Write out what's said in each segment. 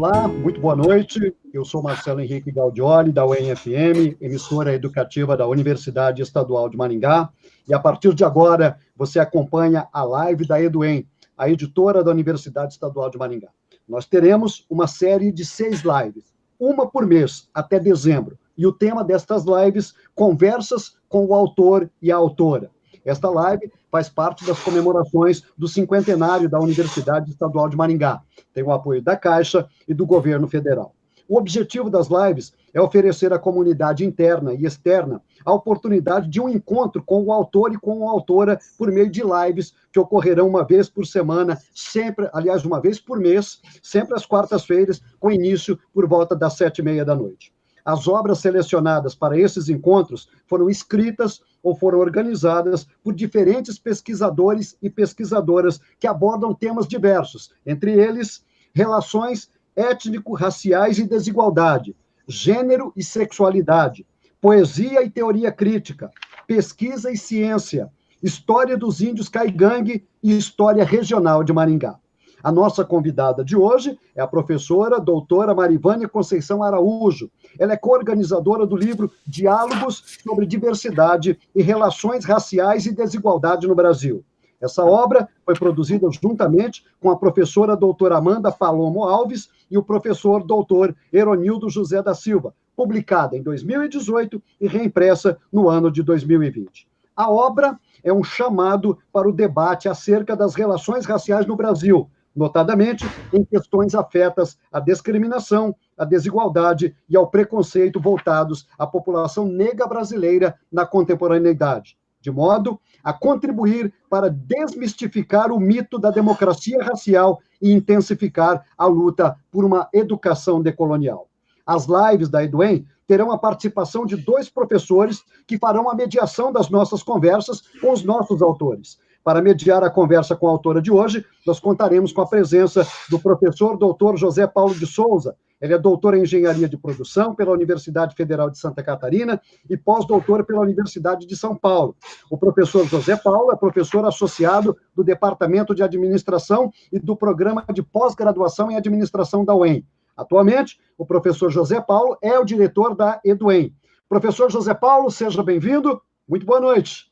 Olá, muito boa noite. Eu sou Marcelo Henrique Gaudioli, da UEM-FM, emissora educativa da Universidade Estadual de Maringá. E a partir de agora, você acompanha a live da EduEM, a editora da Universidade Estadual de Maringá. Nós teremos uma série de 6 lives, uma por mês, até dezembro. E o tema destas lives, conversas com o autor e a autora. Esta live faz parte das comemorações do 50º da Universidade Estadual de Maringá. Tem o apoio da Caixa e do governo federal. O objetivo das lives é oferecer à comunidade interna e externa a oportunidade de um encontro com o autor e com a autora por meio de lives que ocorrerão uma vez por semana, sempre, aliás, uma vez por mês, sempre às quartas-feiras, com início por volta das 7h30 da noite. As obras selecionadas para esses encontros foram escritas ou foram organizadas por diferentes pesquisadores e pesquisadoras que abordam temas diversos, entre eles relações étnico-raciais e desigualdade, gênero e sexualidade, poesia e teoria crítica, pesquisa e ciência, história dos índios caigangue e história regional de Maringá. A nossa convidada de hoje é a professora doutora Marivânia Conceição Araújo. Ela é coorganizadora do livro Diálogos sobre Diversidade e Relações Raciais e Desigualdade no Brasil. Essa obra foi produzida juntamente com a professora doutora Amanda Palomo Alves e o professor doutor Eronildo José da Silva, publicada em 2018 e reimpressa no ano de 2020. A obra é um chamado para o debate acerca das relações raciais no Brasil, notadamente em questões afetas à discriminação, à desigualdade e ao preconceito voltados à população negra brasileira na contemporaneidade, de modo a contribuir para desmistificar o mito da democracia racial e intensificar a luta por uma educação decolonial. As lives da EduEM terão a participação de 2 professores que farão a mediação das nossas conversas com os nossos autores. Para mediar a conversa com a autora de hoje, nós contaremos com a presença do professor Dr. José Paulo de Souza. Ele é doutor em Engenharia de Produção pela Universidade Federal de Santa Catarina e pós-doutor pela Universidade de São Paulo. O professor José Paulo é professor associado do Departamento de Administração e do Programa de Pós-Graduação em Administração da UEM. Atualmente, o professor José Paulo é o diretor da EduEM. Professor José Paulo, seja bem-vindo. Muito boa noite.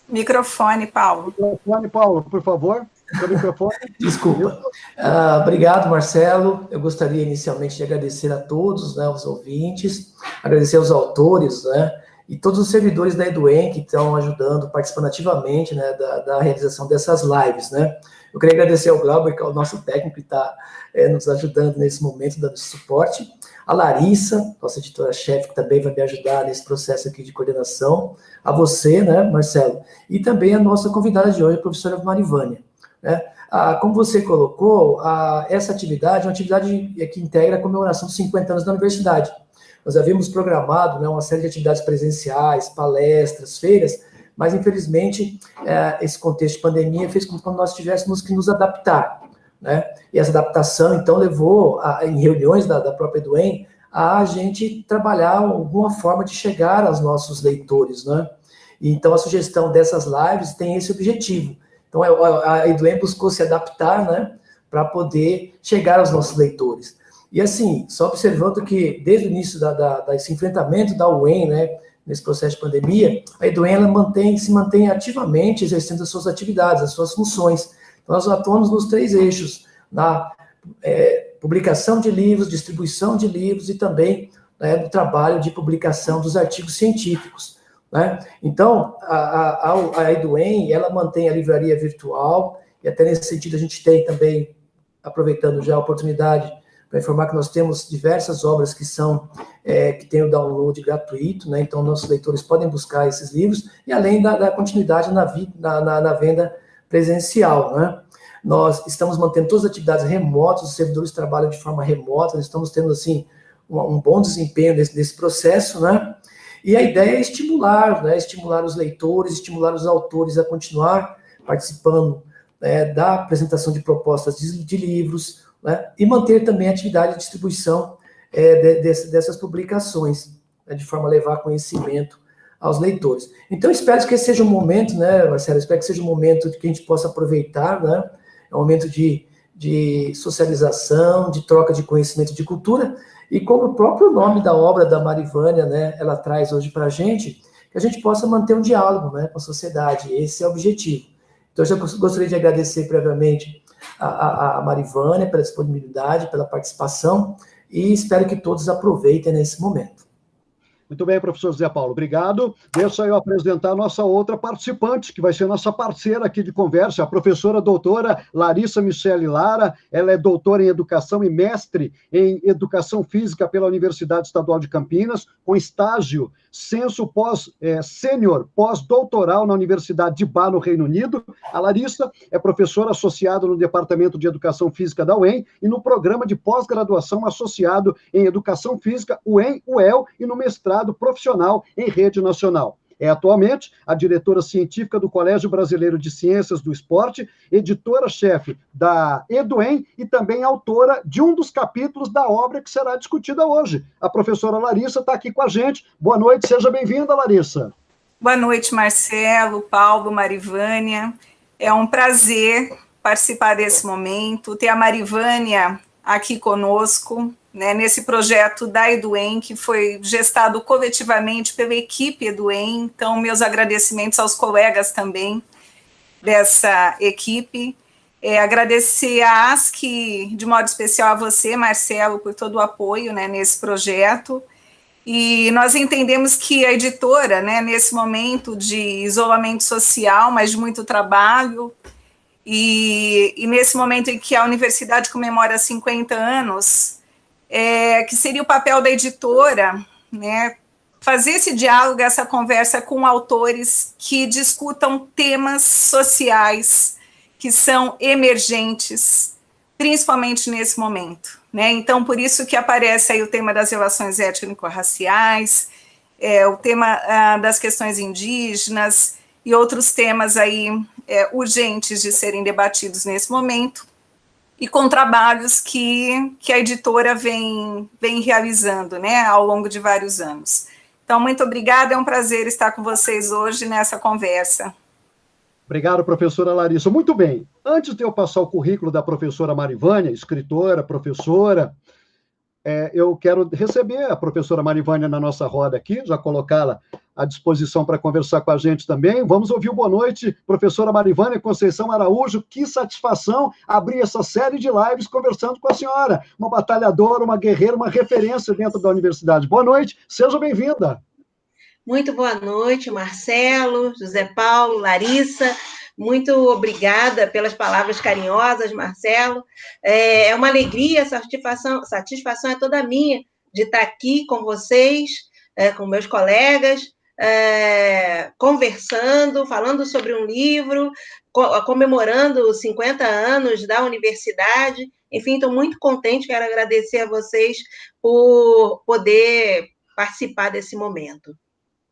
Microfone, Paulo. Microfone, Paulo, por favor. Seu microfone. Desculpa. Obrigado, Marcelo. Eu gostaria inicialmente de agradecer a todos, né, os ouvintes, agradecer aos autores, né, e todos os servidores da EduEM que estão ajudando, participando ativamente, né, da realização dessas lives, né. Eu queria agradecer ao Glauber, que é o nosso técnico que está nos ajudando nesse momento, dando suporte. A Larissa, nossa editora-chefe, que também vai me ajudar nesse processo aqui de coordenação. A você, né, Marcelo? E também a nossa convidada de hoje, a professora Marivânia. Né? Como você colocou, essa atividade é uma atividade que integra a comemoração dos 50 anos da universidade. Nós havíamos programado, né, uma série de atividades presenciais, palestras, feiras, mas, infelizmente, esse contexto de pandemia fez com que nós tivéssemos que nos adaptar. Né? E essa adaptação, então, levou, em reuniões da própria EduEM, a gente trabalhar alguma forma de chegar aos nossos leitores. Né? E, então, a sugestão dessas lives tem esse objetivo. Então, a EduEM buscou se adaptar, né, para poder chegar aos nossos leitores. E, assim, só observando que, desde o início desse enfrentamento da UEM, né, nesse processo de pandemia, a EduEM ela se mantém ativamente exercendo as suas atividades, as suas funções. Então, nós atuamos nos 3 eixos, na publicação de livros, distribuição de livros e também, né, no trabalho de publicação dos artigos científicos. Né? Então, a EduEM, ela mantém a livraria virtual, e até nesse sentido a gente tem também, aproveitando já a oportunidade, para informar que nós temos diversas obras que têm o download gratuito, né? Então nossos leitores podem buscar esses livros, e além da continuidade na venda presencial, né? Nós estamos mantendo todas as atividades remotas, os servidores trabalham de forma remota, nós estamos tendo, assim, um bom desempenho nesse processo, né? E a ideia é estimular, né? Estimular os leitores, estimular os autores a continuar participando, né, da apresentação de propostas de livros, né, e manter também a atividade de distribuição dessas publicações, né, de forma a levar conhecimento aos leitores. Então, espero que esse seja um momento, né, Marcelo, espero que seja um momento que a gente possa aproveitar, né, é um momento de socialização, de troca de conhecimento, de cultura, e como o próprio nome da obra da Marivânia, né, ela traz hoje para a gente, que a gente possa manter um diálogo, né, com a sociedade, esse é o objetivo. Então, eu já gostaria de agradecer previamente a Marivânia pela disponibilidade, pela participação, e espero que todos aproveitem nesse momento. Muito bem, professor José Paulo, obrigado. Deixa eu apresentar a nossa outra participante, que vai ser nossa parceira aqui de conversa, a professora doutora Larissa Michele Lara. Ela é doutora em Educação e mestre em Educação Física pela Universidade Estadual de Campinas, com estágio censo sênior pós-doutoral na Universidade de Bath, no Reino Unido. A Larissa é professora associada no Departamento de Educação Física da UEM e no programa de pós-graduação associado em Educação Física, UEM-UEL, e no mestrado profissional em rede nacional. É atualmente a diretora científica do Colégio Brasileiro de Ciências do Esporte, editora-chefe da EduEM e também autora de um dos capítulos da obra que será discutida hoje. A professora Larissa está aqui com a gente. Boa noite, seja bem-vinda, Larissa. Boa noite, Marcelo, Paulo, Marivânia. É um prazer participar desse momento, ter a Marivânia aqui conosco, né, nesse projeto da EduEM, que foi gestado coletivamente pela equipe EduEM. Então, meus agradecimentos aos colegas também dessa equipe. Agradecer a ASC, de modo especial a você, Marcelo, por todo o apoio, né, nesse projeto. E nós entendemos que a editora, né, nesse momento de isolamento social, mas de muito trabalho, e nesse momento em que a universidade comemora 50 anos, que seria o papel da editora, né, fazer esse diálogo, essa conversa com autores que discutam temas sociais que são emergentes, principalmente nesse momento, né? Então, por isso que aparece aí o tema das relações étnico-raciais, o tema das questões indígenas e outros temas aí urgentes de serem debatidos nesse momento, e com trabalhos que a editora vem realizando, né, ao longo de vários anos. Então, muito obrigada, é um prazer estar com vocês hoje nessa conversa. Obrigado, professora Larissa. Muito bem, antes de eu passar o currículo da professora Marivânia, escritora, professora, eu quero receber a professora Marivânia na nossa roda aqui, já colocá-la à disposição para conversar com a gente também. Vamos ouvir o boa noite, professora Marivânia Conceição Araújo. Que satisfação abrir essa série de lives conversando com a senhora, uma batalhadora, uma guerreira, uma referência dentro da universidade. Boa noite, seja bem-vinda. Muito boa noite, Marcelo, José Paulo, Larissa. Muito obrigada pelas palavras carinhosas, Marcelo. É uma alegria, satisfação é toda minha de estar aqui com vocês, com meus colegas, conversando, falando sobre um livro, comemorando os 50 anos da universidade. Enfim, estou muito contente, quero agradecer a vocês por poder participar desse momento.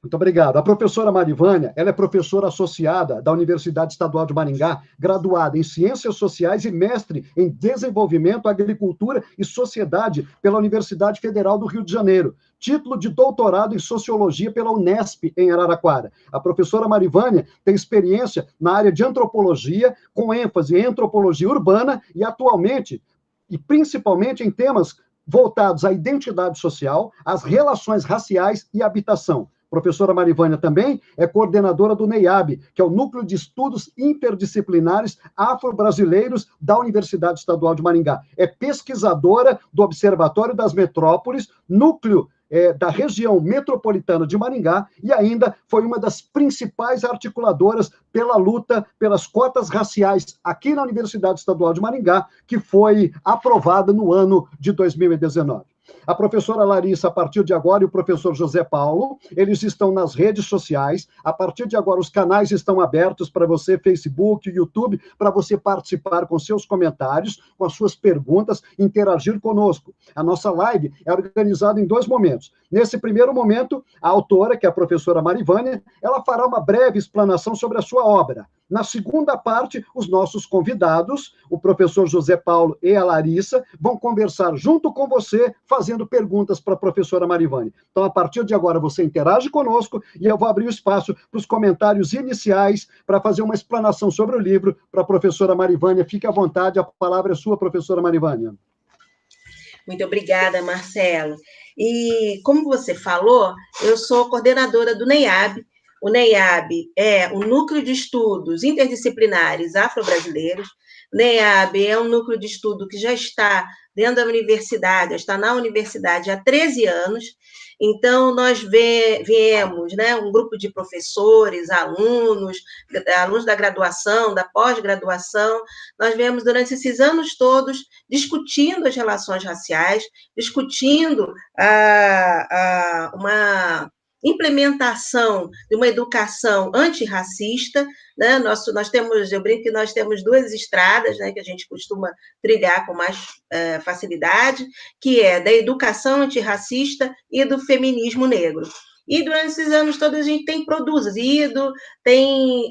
Muito obrigado. A professora Marivânia, ela é professora associada da Universidade Estadual de Maringá, graduada em Ciências Sociais e mestre em Desenvolvimento, Agricultura e Sociedade pela Universidade Federal do Rio de Janeiro. Título de doutorado em Sociologia pela Unesp, em Araraquara. A professora Marivânia tem experiência na área de antropologia, com ênfase em antropologia urbana e atualmente, e principalmente em temas voltados à identidade social, às relações raciais e habitação. Professora Marivânia também é coordenadora do NEIAB, que é o Núcleo de Estudos Interdisciplinares Afro-Brasileiros da Universidade Estadual de Maringá. É pesquisadora do Observatório das Metrópoles, núcleo da região metropolitana de Maringá, e ainda foi uma das principais articuladoras pela luta pelas cotas raciais aqui na Universidade Estadual de Maringá, que foi aprovada no ano de 2019. A professora Larissa, a partir de agora, e o professor José Paulo, eles estão nas redes sociais. A partir de agora, os canais estão abertos para você, Facebook, YouTube, para você participar com seus comentários, com as suas perguntas, interagir conosco. A nossa live é organizada em 2 momentos. Nesse primeiro momento, a autora, que é a professora Marivânia, ela fará uma breve explanação sobre a sua obra. Na segunda parte, os nossos convidados, o professor José Paulo e a Larissa, vão conversar junto com você, fazendo perguntas para a professora Marivânia. Então, a partir de agora, você interage conosco e eu vou abrir o espaço para os comentários iniciais, para fazer uma explanação sobre o livro para a professora Marivânia. Fique à vontade, a palavra é sua, professora Marivânia. Muito obrigada, Marcelo. E, como você falou, eu sou coordenadora do NEIAB. O NEIAB é o Núcleo de Estudos Interdisciplinares Afro-Brasileiros. O NEIAB é um núcleo de estudo que já está dentro da universidade, está na universidade há 13 anos. Então, nós viemos, né, um grupo de professores, alunos da graduação, da pós-graduação, nós viemos durante esses anos todos discutindo as relações raciais, discutindo uma implementação de uma educação antirracista, né? Eu brinco que nós temos duas estradas, né, que a gente costuma trilhar com mais facilidade, que é da educação antirracista e do feminismo negro. E durante esses anos todos a gente tem produzido, tem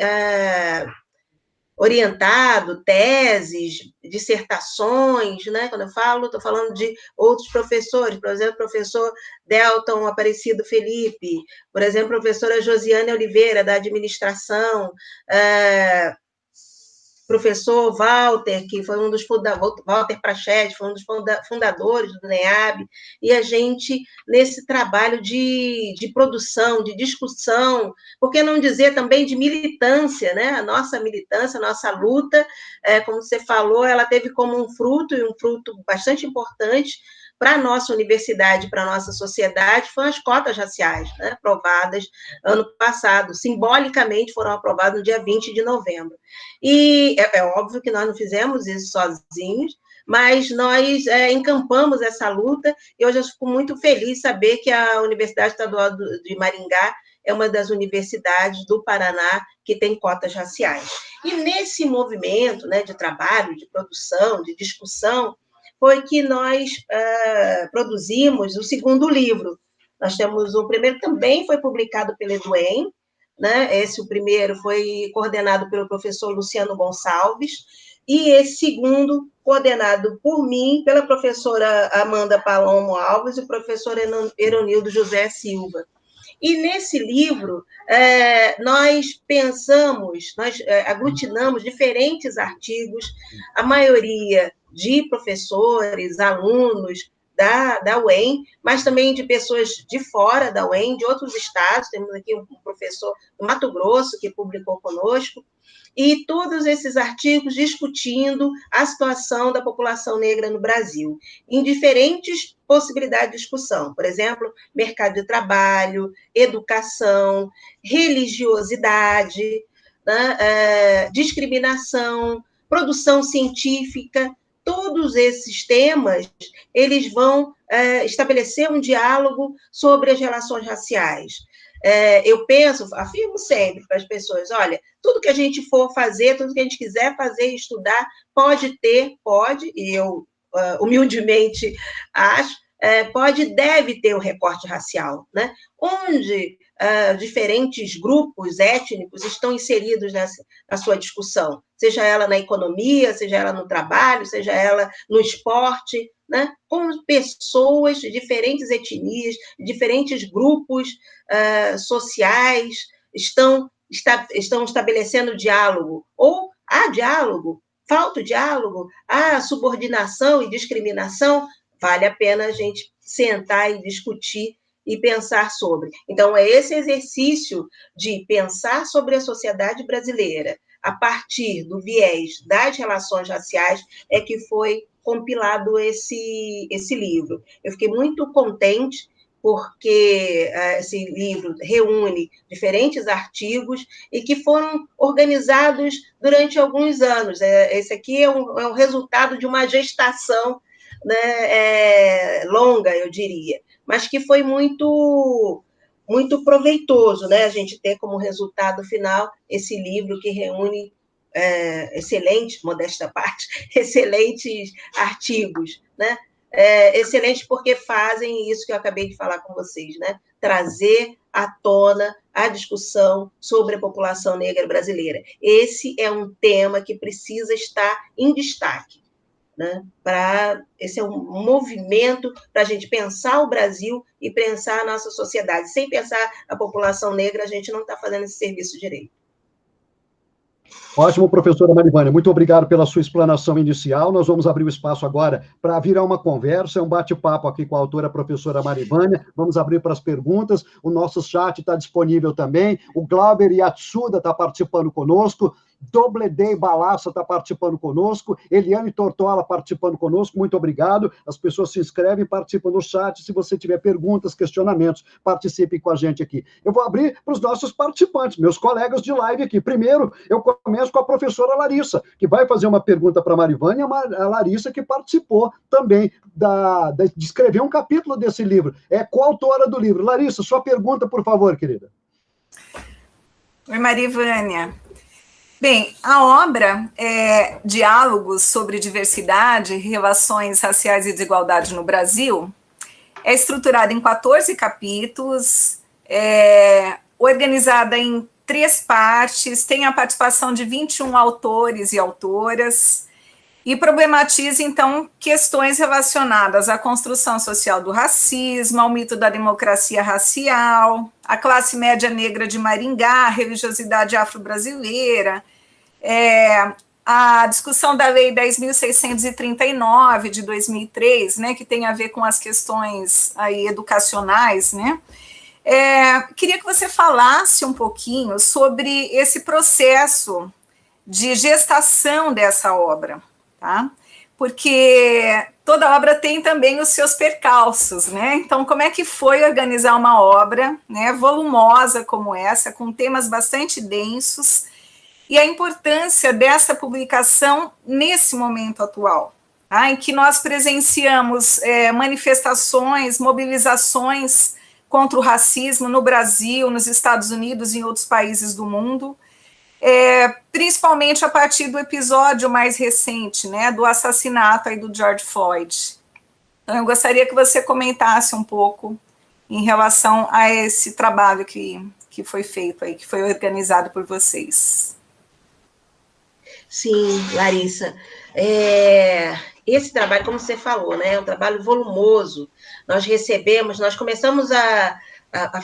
orientado teses, dissertações, né? Quando eu falo, estou falando de outros professores, por exemplo, o professor Delton Aparecido Felipe, por exemplo, a professora Josiane Oliveira, da administração, professor Walter, que foi um dos Walter Prachete, foi um dos fundadores do NEAB, e a gente, nesse trabalho de produção, de discussão, por que não dizer também de militância, né? A nossa militância, a nossa luta, como você falou, ela teve como um fruto, e um fruto bastante importante, para a nossa universidade, para a nossa sociedade, foram as cotas raciais, né, aprovadas ano passado. Simbolicamente foram aprovadas no dia 20 de novembro. E é óbvio que nós não fizemos isso sozinhos, mas nós encampamos essa luta, e hoje eu fico muito feliz de saber que a Universidade Estadual de Maringá é uma das universidades do Paraná que tem cotas raciais. E nesse movimento, né, de trabalho, de produção, de discussão, foi que nós produzimos o segundo livro. Nós temos o primeiro, também foi publicado pela EduEM, né? O primeiro foi coordenado pelo professor Luciano Gonçalves, e esse segundo, coordenado por mim, pela professora Amanda Palomo Alves e o professor Eronildo José Silva. E nesse livro, nós aglutinamos diferentes artigos, a maioria de professores, alunos da UEM, mas também de pessoas de fora da UEM, de outros estados. Temos aqui um professor do Mato Grosso que publicou conosco, e todos esses artigos discutindo a situação da população negra no Brasil, em diferentes possibilidades de discussão. Por exemplo, mercado de trabalho, educação, religiosidade, né, discriminação, produção científica. Todos esses temas, eles vão estabelecer um diálogo sobre as relações raciais. Eu afirmo sempre para as pessoas, olha, tudo que a gente for fazer, tudo que a gente quiser fazer e estudar, pode, e eu humildemente acho, deve ter o recorte racial, né? Onde diferentes grupos étnicos estão inseridos na sua discussão, seja ela na economia, seja ela no trabalho, seja ela no esporte, né? Com pessoas de diferentes etnias, diferentes grupos sociais estão estabelecendo diálogo, ou há diálogo, falta diálogo, há subordinação e discriminação. Vale a pena a gente sentar e discutir e pensar sobre. Então, é esse exercício de pensar sobre a sociedade brasileira a partir do viés das relações raciais é que foi compilado esse livro. Eu fiquei muito contente porque esse livro reúne diferentes artigos e que foram organizados durante alguns anos. Esse aqui é um resultado de uma gestação, né, longa, eu diria, mas que foi muito, muito proveitoso, né, a gente ter como resultado final esse livro que reúne excelentes, modesta parte, excelentes artigos, né? excelentes porque fazem isso que eu acabei de falar com vocês, né? Trazer à tona a discussão sobre a população negra brasileira. Esse é um tema que precisa estar em destaque, né? Esse é um movimento para a gente pensar o Brasil e pensar a nossa sociedade. Sem pensar a população negra, a gente não está fazendo esse serviço direito. Ótimo, professora Marivânia. Muito obrigado pela sua explanação inicial. Nós vamos abrir o espaço agora para virar uma conversa, um bate-papo aqui com a autora professora Marivânia. Vamos abrir para as perguntas. O nosso chat está disponível também. O Glauber Yatsuda está participando conosco. Dobledei Balassa está participando conosco, Eliane Tortola participando conosco, muito obrigado. As pessoas se inscrevem, participam no chat. Se você tiver perguntas, questionamentos, participem com a gente aqui. Eu vou abrir para os nossos participantes, meus colegas de live aqui. Primeiro, eu começo com a professora Larissa, que vai fazer uma pergunta para a Marivânia, a Larissa que participou também de escrever um capítulo desse livro. É coautora do livro. Larissa, sua pergunta, por favor, querida. Oi, Marivânia. Bem, a obra Diálogos sobre Diversidade, Relações Raciais e Desigualdade no Brasil é estruturada em 14 capítulos, organizada em 3 partes, tem a participação de 21 autores e autoras, e problematiza, então, questões relacionadas à construção social do racismo, ao mito da democracia racial, a classe média negra de Maringá, a religiosidade afro-brasileira, a discussão da Lei 10.639, de 2003, né, que tem a ver com as questões aí educacionais, né? Queria que você falasse um pouquinho sobre esse processo de gestação dessa obra, tá? Porque toda obra tem também os seus percalços, né? Então, como é que foi organizar uma obra, né, volumosa como essa, com temas bastante densos, e a importância dessa publicação nesse momento atual, tá? Em que nós presenciamos manifestações, mobilizações contra o racismo no Brasil, nos Estados Unidos e em outros países do mundo, principalmente a partir do episódio mais recente, né, do assassinato aí do George Floyd. Então, eu gostaria que você comentasse um pouco em relação a esse trabalho que foi feito aí, que foi organizado por vocês. Sim, Larissa. Esse trabalho, como você falou, né, é um trabalho volumoso. Nós começamos a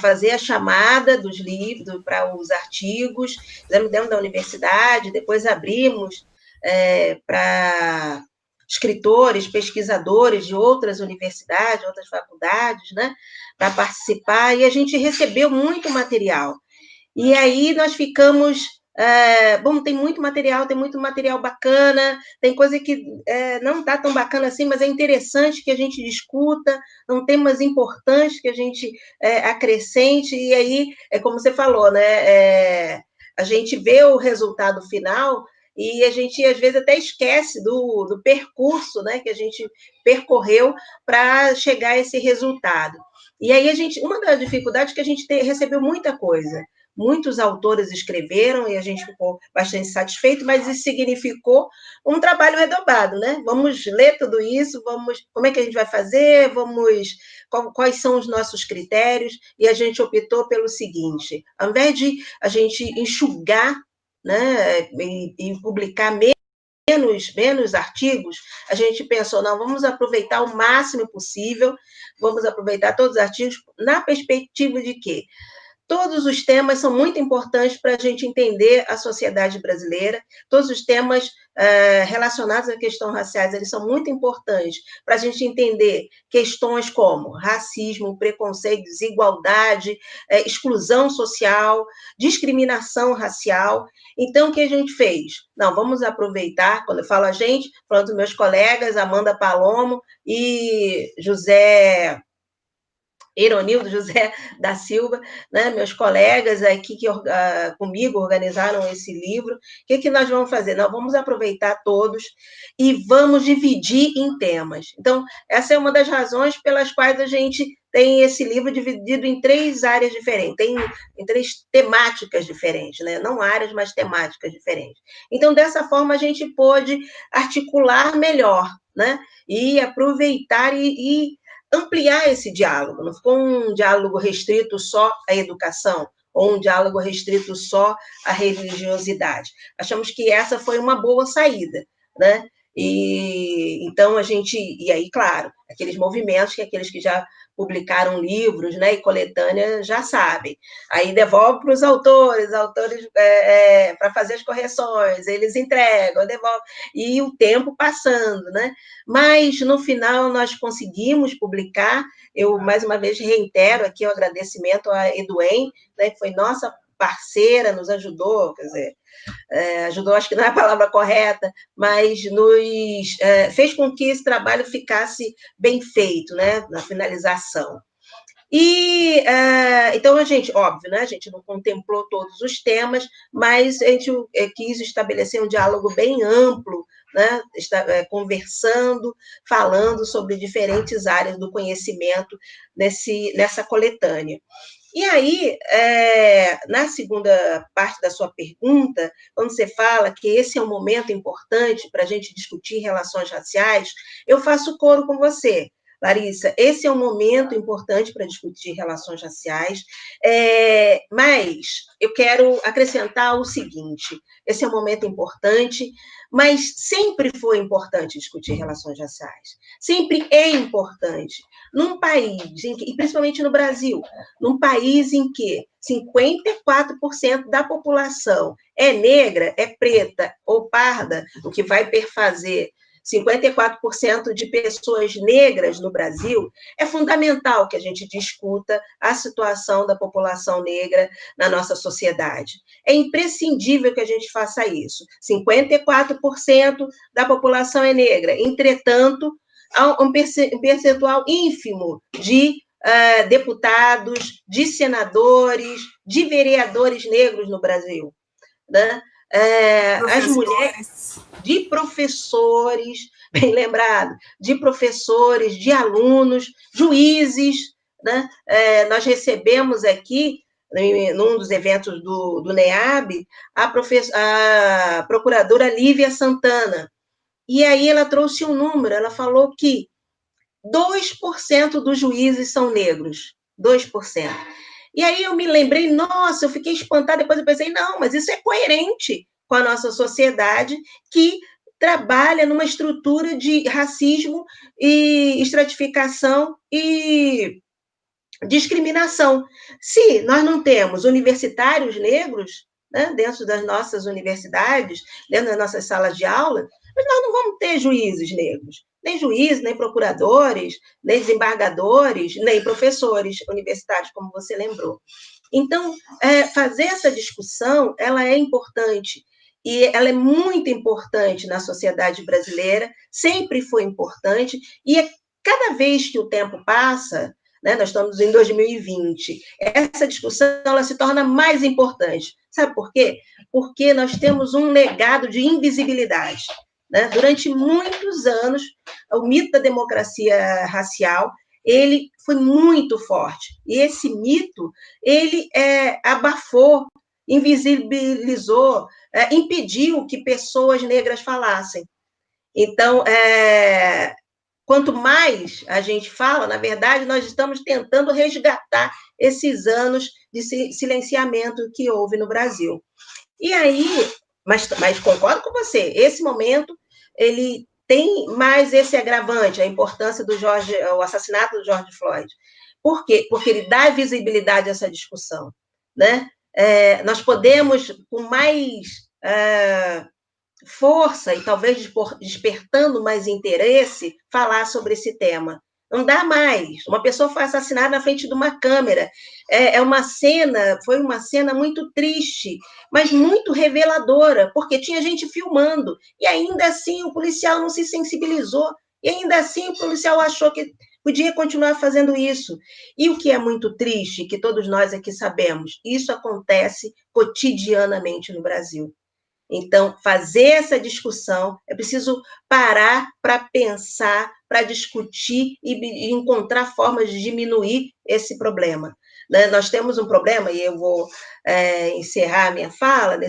fazer a chamada dos livros para os artigos, dentro da universidade, depois abrimos para escritores, pesquisadores de outras universidades, outras faculdades, né, para participar, e a gente recebeu muito material. E aí nós ficamos... tem muito material bacana, tem coisa que não está tão bacana assim, mas é interessante que a gente discuta, são temas importantes que a gente acrescente, e aí, como você falou, né, a gente vê o resultado final e a gente, às vezes, até esquece do percurso, né, que a gente percorreu para chegar a esse resultado. E aí, uma das dificuldades é que a gente recebeu muita coisa. Muitos autores escreveram e a gente ficou bastante satisfeito, mas isso significou um trabalho redobrado, né? Vamos ler tudo isso, como é que a gente vai fazer, quais são os nossos critérios, e a gente optou pelo seguinte: ao invés de a gente enxugar, né, e publicar menos artigos, a gente pensou, não, vamos aproveitar o máximo possível, vamos aproveitar todos os artigos na perspectiva de quê? Todos os temas são muito importantes para a gente entender a sociedade brasileira, todos os temas relacionados à questão raciais, eles são muito importantes para a gente entender questões como racismo, preconceito, desigualdade, exclusão social, discriminação racial. Então, o que a gente fez? Não, vamos aproveitar, quando eu falo a gente, falando dos meus colegas, Amanda Palomo e Ironildo José da Silva, né, meus colegas aqui que comigo organizaram esse livro. O que nós vamos fazer? Nós vamos aproveitar todos e vamos dividir em temas. Então, essa é uma das razões pelas quais a gente tem esse livro dividido em 3 áreas diferentes, em 3 temáticas diferentes, né? Não áreas, mas temáticas diferentes. Então, dessa forma, a gente pôde articular melhor, né? E aproveitar e ampliar esse diálogo. Não ficou um diálogo restrito só à educação, ou um diálogo restrito só à religiosidade. Achamos que essa foi uma boa saída, né? E então e aí, claro, aqueles movimentos que aqueles que já publicaram livros, né, e coletânea já sabem. Aí devolve para os autores para fazer as correções, eles entregam, devolvem, e o tempo passando, né? Mas no final nós conseguimos publicar. Eu mais uma vez reitero aqui o agradecimento à Eduen, né, que foi nossa parceira, nos ajudou, quer dizer, ajudou, acho que não é a palavra correta, mas nos fez com que esse trabalho ficasse bem feito, né, na finalização. E, então, a gente, óbvio, né, a gente não contemplou todos os temas, mas a gente quis estabelecer um diálogo bem amplo, né, conversando, falando sobre diferentes áreas do conhecimento nessa coletânea. E aí, na segunda parte da sua pergunta, quando você fala que esse é um momento importante para a gente discutir relações raciais, eu faço coro com você, Larissa. Esse é um momento importante para discutir relações raciais, mas eu quero acrescentar o seguinte: esse é um momento importante, mas sempre foi importante discutir relações raciais. Sempre é importante. Num país, e principalmente no Brasil, num país em que 54% da população é negra, é preta ou parda, o que vai perfazer 54% de pessoas negras no Brasil, é fundamental que a gente discuta a situação da população negra na nossa sociedade. É imprescindível que a gente faça isso. 54% da população é negra, entretanto, há um percentual ínfimo de deputados, de senadores, de vereadores negros no Brasil, né? As mulheres, de professores, bem lembrado, de professores, de alunos, juízes, né? Nós recebemos aqui, num dos eventos do NEAB, a procuradora Lívia Santana, e aí ela trouxe um número, ela falou que 2% dos juízes são negros, 2%. E aí eu me lembrei, nossa, eu fiquei espantada, depois eu pensei, não, mas isso é coerente com a nossa sociedade, que trabalha numa estrutura de racismo e estratificação e discriminação. Se nós não temos universitários negros, né, dentro das nossas universidades, dentro das nossas salas de aula, mas nós não vamos ter juízes negros, nem juízes, nem procuradores, nem desembargadores, nem professores universitários, como você lembrou. Então, fazer essa discussão, ela é importante, e ela é muito importante na sociedade brasileira, sempre foi importante, e cada vez que o tempo passa, né, nós estamos em 2020, essa discussão ela se torna mais importante. Sabe por quê? Porque nós temos um legado de invisibilidade, né? Durante muitos anos, o mito da democracia racial ele foi muito forte. E esse mito ele abafou, invisibilizou, impediu que pessoas negras falassem. Então, quanto mais a gente fala, na verdade, nós estamos tentando resgatar esses anos de silenciamento que houve no Brasil. E aí, mas concordo com você, esse momento, ele tem mais esse agravante, a importância o assassinato do George Floyd. Por quê? Porque ele dá visibilidade a essa discussão, né? Nós podemos, com mais força e talvez despertando mais interesse, falar sobre esse tema. Não dá mais. Uma pessoa foi assassinada na frente de uma câmera. Foi uma cena muito triste, mas muito reveladora, porque tinha gente filmando, e ainda assim o policial não se sensibilizou, e ainda assim o policial achou que podia continuar fazendo isso. E o que é muito triste, que todos nós aqui sabemos, isso acontece cotidianamente no Brasil. Então, fazer essa discussão, é preciso parar para pensar para discutir e encontrar formas de diminuir esse problema. Né? Nós temos um problema, e eu vou encerrar a minha fala,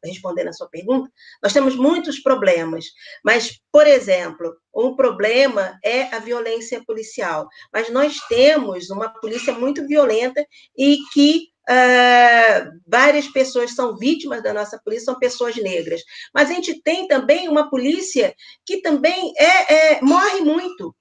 respondendo a sua pergunta, nós temos muitos problemas, mas, por exemplo, um problema é a violência policial, mas nós temos uma polícia muito violenta e que várias pessoas são vítimas da nossa polícia, são pessoas negras, mas a gente tem também uma polícia que também morre muito.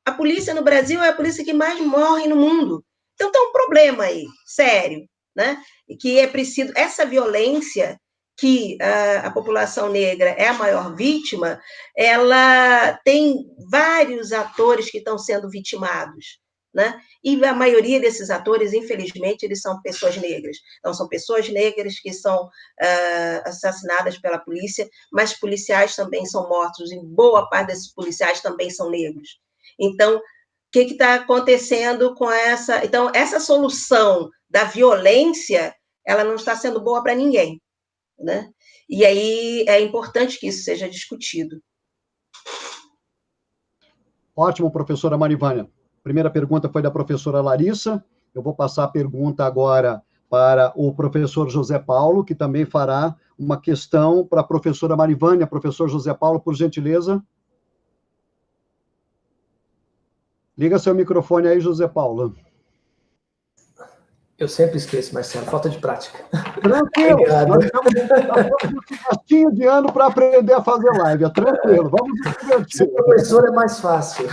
A polícia no Brasil é a polícia que mais morre no mundo. Então, tem um problema aí, sério, né? E que é preciso, essa violência que a população negra é a maior vítima, ela tem vários atores que estão sendo vitimados, né? E a maioria desses atores, infelizmente, eles são pessoas negras. Então, são pessoas negras que são assassinadas pela polícia, mas policiais também são mortos, e boa parte desses policiais também são negros. Então, o que está acontecendo com essa... Então, essa solução da violência, ela não está sendo boa para ninguém, né? E aí é importante que isso seja discutido. Ótimo, professora Marivânia. Primeira pergunta foi da professora Larissa. Eu vou passar a pergunta agora para o professor José Paulo, que também fará uma questão para a professora Marivânia. Professor José Paulo, por gentileza. Liga seu microfone aí, José Paulo. Eu sempre esqueço, Marcelo, falta de prática. Tranquilo, nós estamos um restinho de ano para aprender a fazer live, é tranquilo, vamos divertir. Ser professor é mais fácil.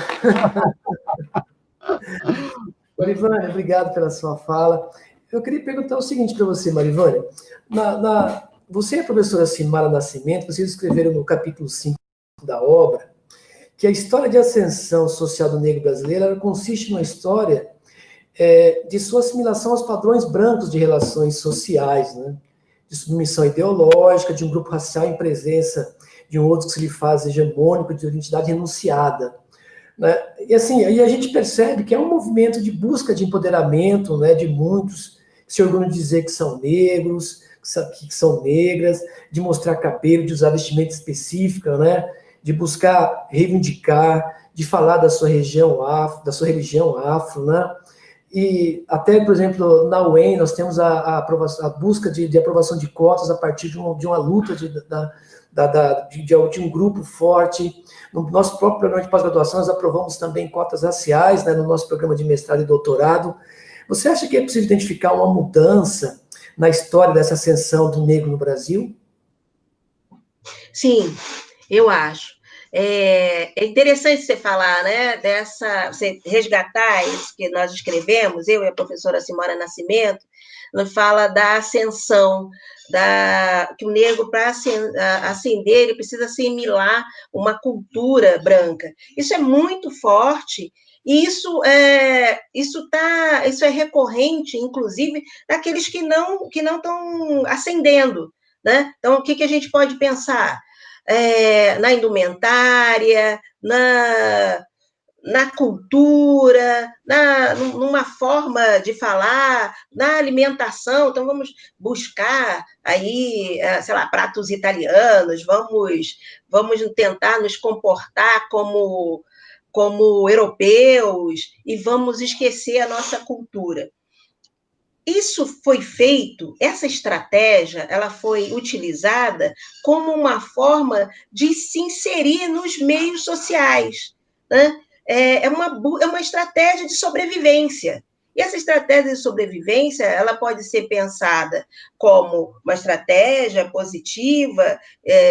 Marivânia, obrigado pela sua fala. Eu queria perguntar o seguinte para você, Marivânia. Você e a professora Silmara Nascimento, vocês escreveram no capítulo 5 da obra que a história de ascensão social do negro brasileiro ela consiste numa história de sua assimilação aos padrões brancos de relações sociais, né? De submissão ideológica, de um grupo racial em presença de um outro que se lhe faz hegemônico, de identidade renunciada. Né? E assim, aí a gente percebe que é um movimento de busca de empoderamento, né, de muitos que se orgulham de dizer que são negros, que são negras, de mostrar cabelo, de usar vestimenta específica, né, de buscar reivindicar, de falar da sua região afro, da sua religião afro, né? E até, por exemplo, na UEM nós temos a busca de aprovação de cotas a partir de uma luta de um grupo forte. No nosso próprio programa de pós-graduação, nós aprovamos também cotas raciais, né, no nosso programa de mestrado e doutorado. Você acha que é possível identificar uma mudança na história dessa ascensão do negro no Brasil? Sim, eu acho. É interessante você falar, né, você resgatar isso que nós escrevemos, eu e a professora Silmara Nascimento, ela fala da ascensão, que o negro, para ascender, ele precisa assimilar uma cultura branca. Isso é muito forte, e isso é recorrente, inclusive, daqueles que não estão ascendendo, né? Então, o que a gente pode pensar? Na indumentária, na cultura, numa forma de falar, na alimentação. Então, vamos buscar aí, sei lá, pratos italianos, vamos tentar nos comportar como europeus e vamos esquecer a nossa cultura. Isso foi feito, essa estratégia, ela foi utilizada como uma forma de se inserir nos meios sociais, né? É uma estratégia de sobrevivência. E essa estratégia de sobrevivência, ela pode ser pensada como uma estratégia positiva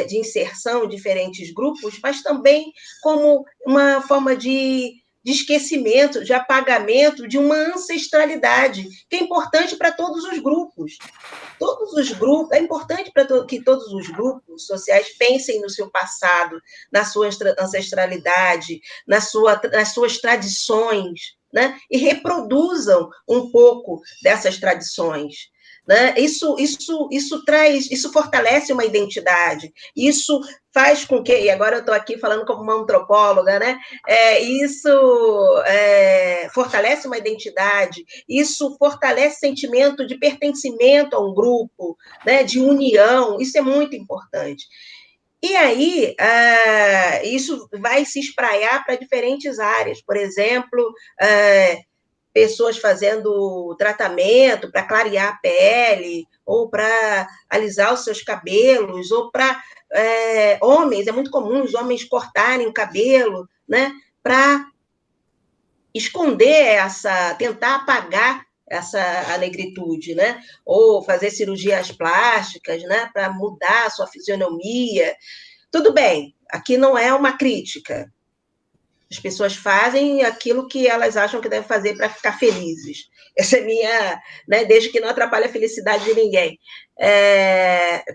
de inserção em diferentes grupos, mas também como uma forma de esquecimento, de apagamento de uma ancestralidade, que é importante para todos os grupos. É importante que todos os grupos sociais pensem no seu passado, na sua ancestralidade, nas suas tradições, né? E reproduzam um pouco dessas tradições. Né? Isso fortalece uma identidade, isso faz com que, e agora eu estou aqui falando como uma antropóloga, né? Isso fortalece uma identidade, isso fortalece sentimento de pertencimento a um grupo, né? De união, isso é muito importante. E aí, isso vai se espraiar para diferentes áreas. Por exemplo, pessoas fazendo tratamento para clarear a pele, ou para alisar os seus cabelos, ou para homens, é muito comum os homens cortarem o cabelo, né, para esconder tentar apagar a negritude, né? Ou fazer cirurgias plásticas, né? Para mudar a sua fisionomia. Tudo bem, aqui não é uma crítica. As pessoas fazem aquilo que elas acham que devem fazer para ficar felizes. Essa é minha, né? Desde que não atrapalhe a felicidade de ninguém.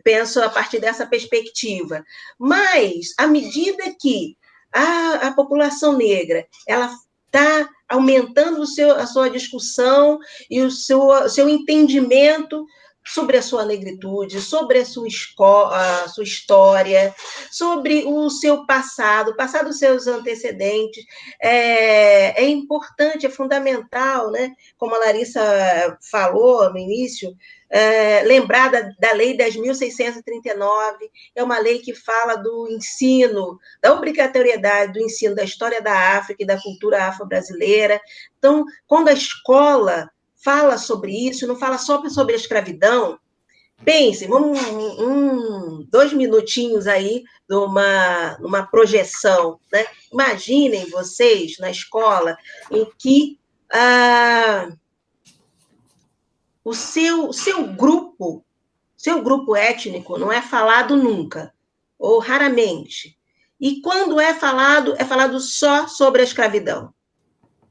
Penso a partir dessa perspectiva. Mas, à medida que a população negra ela está aumentando a sua discussão e o seu entendimento sobre a sua negritude, sobre a sua história, sobre o seu passado, o passado dos seus antecedentes. É importante, é fundamental, né? Como a Larissa falou no início, lembrar da Lei 10.639, é uma lei que fala do ensino, da obrigatoriedade do ensino da história da África e da cultura afro-brasileira. Então, quando a escola fala sobre isso, não fala só sobre a escravidão, pensem, vamos 2 minutinhos aí numa projeção, né? Imaginem vocês na escola em que o seu grupo étnico não é falado nunca, ou raramente. E quando é falado só sobre a escravidão,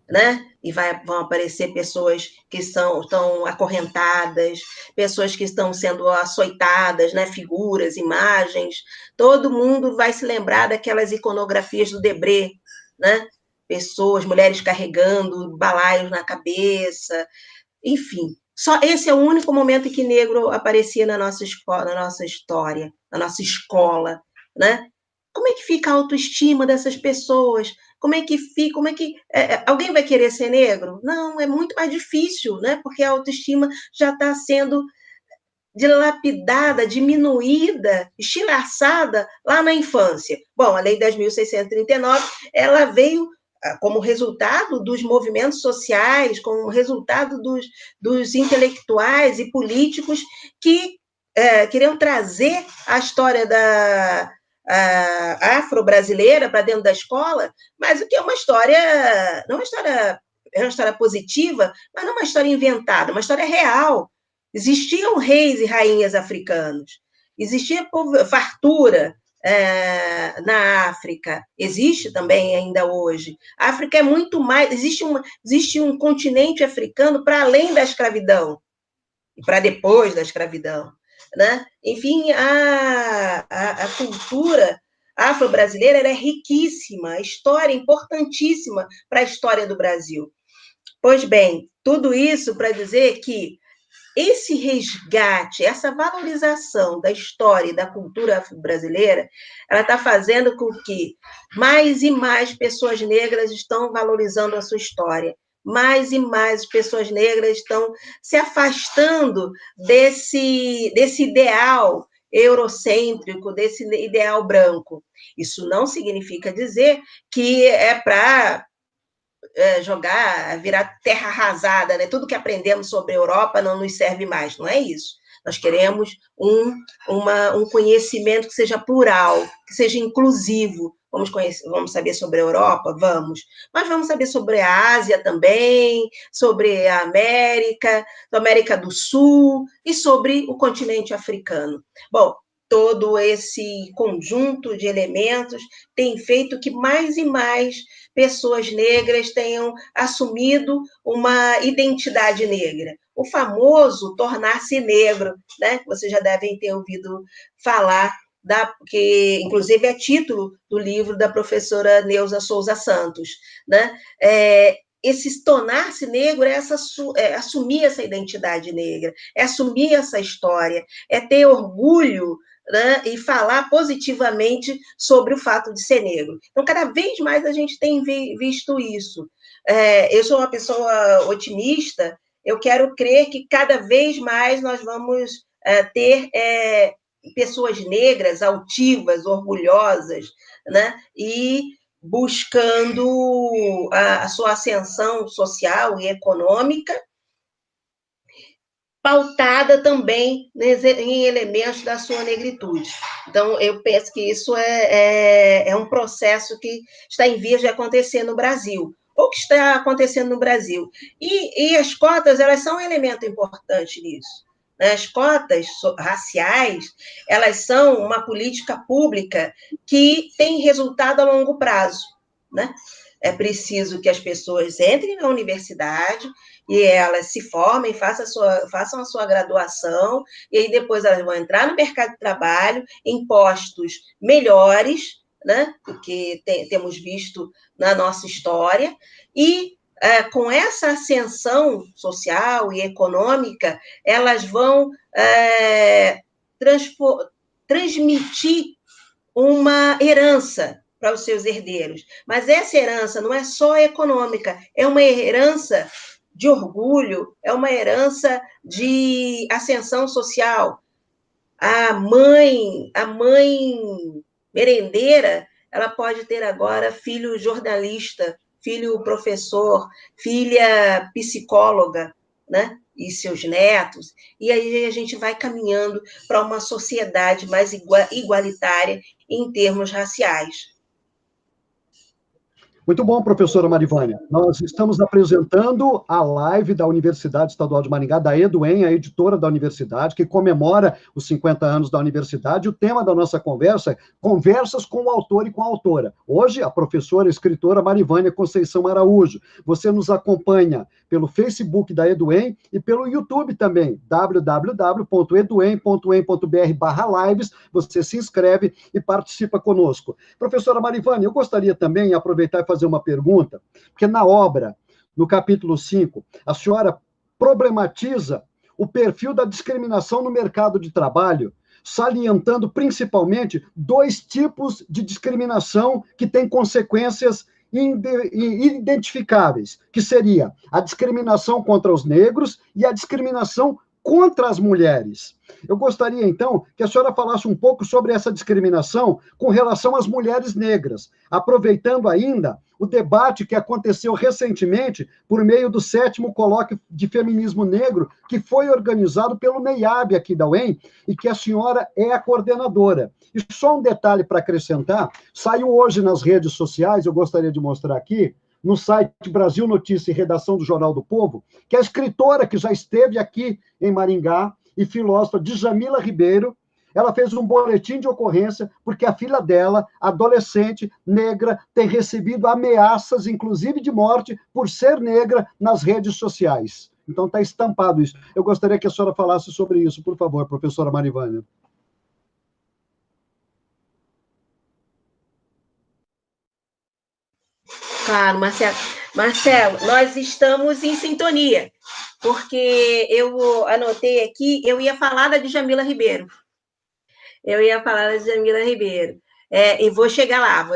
né? E vão aparecer pessoas que estão acorrentadas, pessoas que estão sendo açoitadas, né? Figuras, imagens. Todo mundo vai se lembrar daquelas iconografias do Debré, né? Pessoas, mulheres carregando balaios na cabeça, enfim. Só esse é o único momento em que negro aparecia na nossa história, na nossa escola, né? Como é que fica a autoestima dessas pessoas? Como é que fica? Alguém vai querer ser negro? Não, é muito mais difícil, né? Porque a autoestima já está sendo dilapidada, diminuída, estilhaçada lá na infância. Bom, a Lei 10.639, ela veio como resultado dos movimentos sociais, como resultado dos intelectuais e políticos que queriam trazer a história afro-brasileira para dentro da escola, mas o que é uma história, não é uma história positiva, mas não é uma história inventada, uma história real. Existiam reis e rainhas africanos, existia fartura na África, existe também ainda hoje. A África é muito mais, existe um continente africano para além da escravidão, e para depois da escravidão, né? Enfim, a cultura afro-brasileira é riquíssima, a história é importantíssima para a história do Brasil. Pois bem, tudo isso para dizer que esse resgate, essa valorização da história e da cultura brasileira, ela está fazendo com que mais e mais pessoas negras estão valorizando a sua história, mais e mais pessoas negras estão se afastando desse ideal eurocêntrico, desse ideal branco. Isso não significa dizer que é para virar terra arrasada, né? Tudo que aprendemos sobre a Europa não nos serve mais, não é isso. Nós queremos um conhecimento que seja plural, que seja inclusivo. Vamos saber sobre a Europa? Vamos. Mas vamos saber sobre a Ásia também, sobre a América do Sul e sobre o continente africano. Bom, todo esse conjunto de elementos tem feito que mais e mais pessoas negras tenham assumido uma identidade negra. O famoso tornar-se negro, né? Vocês já devem ter ouvido falar, que inclusive é título do livro da professora Neuza Souza Santos, né? Esse tornar-se negro é assumir essa identidade negra, é assumir essa história, é ter orgulho, né, e falar positivamente sobre o fato de ser negro. Então, cada vez mais a gente tem visto isso. Eu sou uma pessoa otimista, eu quero crer que cada vez mais nós vamos ter pessoas negras, altivas, orgulhosas, né? E buscando a sua ascensão social e econômica, pautada também em elementos da sua negritude. Então, eu penso que isso é um processo que está em vias de acontecer no Brasil, ou que está acontecendo no Brasil. E as cotas, elas são um elemento importante nisso. As cotas raciais, elas são uma política pública que tem resultado a longo prazo, né? É preciso que as pessoas entrem na universidade e elas se formem, façam a sua graduação, e aí depois elas vão entrar no mercado de trabalho em postos melhores, né, do que temos visto na nossa história, e com essa ascensão social e econômica, elas vão transmitir uma herança para os seus herdeiros. Mas essa herança não é só econômica, é uma herança de orgulho, é uma herança de ascensão social. A mãe merendeira, ela pode ter agora filho jornalista, filho professor, filha psicóloga, né? E seus netos, e aí a gente vai caminhando para uma sociedade mais igualitária em termos raciais. Muito bom, professora Marivânia. Nós estamos apresentando a live da Universidade Estadual de Maringá, da EduEM, a editora da universidade, que comemora os 50 anos da universidade. O tema da nossa conversa é Conversas com o autor e com a autora. Hoje, a professora e escritora Marivânia Conceição Araújo. Você nos acompanha pelo Facebook da EduEM e pelo YouTube também, www.eduen.em.br/lives. Você se inscreve e participa conosco. Professora Marivânia, eu gostaria também de aproveitar e fazer uma pergunta, porque na obra, no capítulo 5, a senhora problematiza o perfil da discriminação no mercado de trabalho, salientando principalmente 2 tipos de discriminação que têm consequências identificáveis, que seria a discriminação contra os negros e a discriminação contra as mulheres. Eu gostaria, então, que a senhora falasse um pouco sobre essa discriminação com relação às mulheres negras, aproveitando ainda o debate que aconteceu recentemente por meio do 7º Colóquio de Feminismo Negro, que foi organizado pelo NEIAB aqui da UEM, e que a senhora é a coordenadora. E só um detalhe para acrescentar, saiu hoje nas redes sociais, eu gostaria de mostrar aqui, no site Brasil Notícia e Redação do Jornal do Povo, que a escritora que já esteve aqui em Maringá e filósofa Djamila Ribeiro, ela fez um boletim de ocorrência porque a filha dela, adolescente, negra, tem recebido ameaças, inclusive de morte, por ser negra nas redes sociais. Então está estampado isso. Eu gostaria que a senhora falasse sobre isso, por favor, professora Marivânia. Claro, Marcelo, nós estamos em sintonia, porque eu anotei aqui, eu ia falar da Djamila Ribeiro. E vou chegar lá,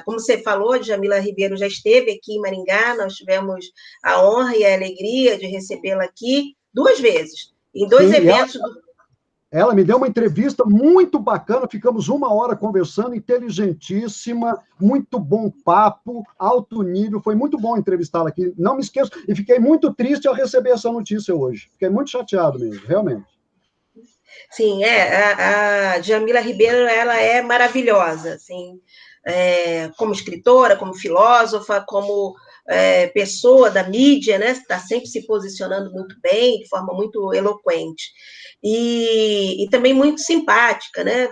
como você falou, Djamila Ribeiro já esteve aqui em Maringá, nós tivemos a honra e a alegria de recebê-la aqui 2 vezes, em 2 eventos. Ela me deu uma entrevista muito bacana, ficamos 1 hora conversando, inteligentíssima, muito bom papo, alto nível, foi muito bom entrevistá-la aqui, não me esqueço, e fiquei muito triste ao receber essa notícia hoje, fiquei muito chateado mesmo, realmente. Sim, a Djamila Ribeiro, ela é maravilhosa, assim, como escritora, como filósofa, como pessoa da mídia, né, está sempre se posicionando muito bem, de forma muito eloquente. E também muito simpática, né?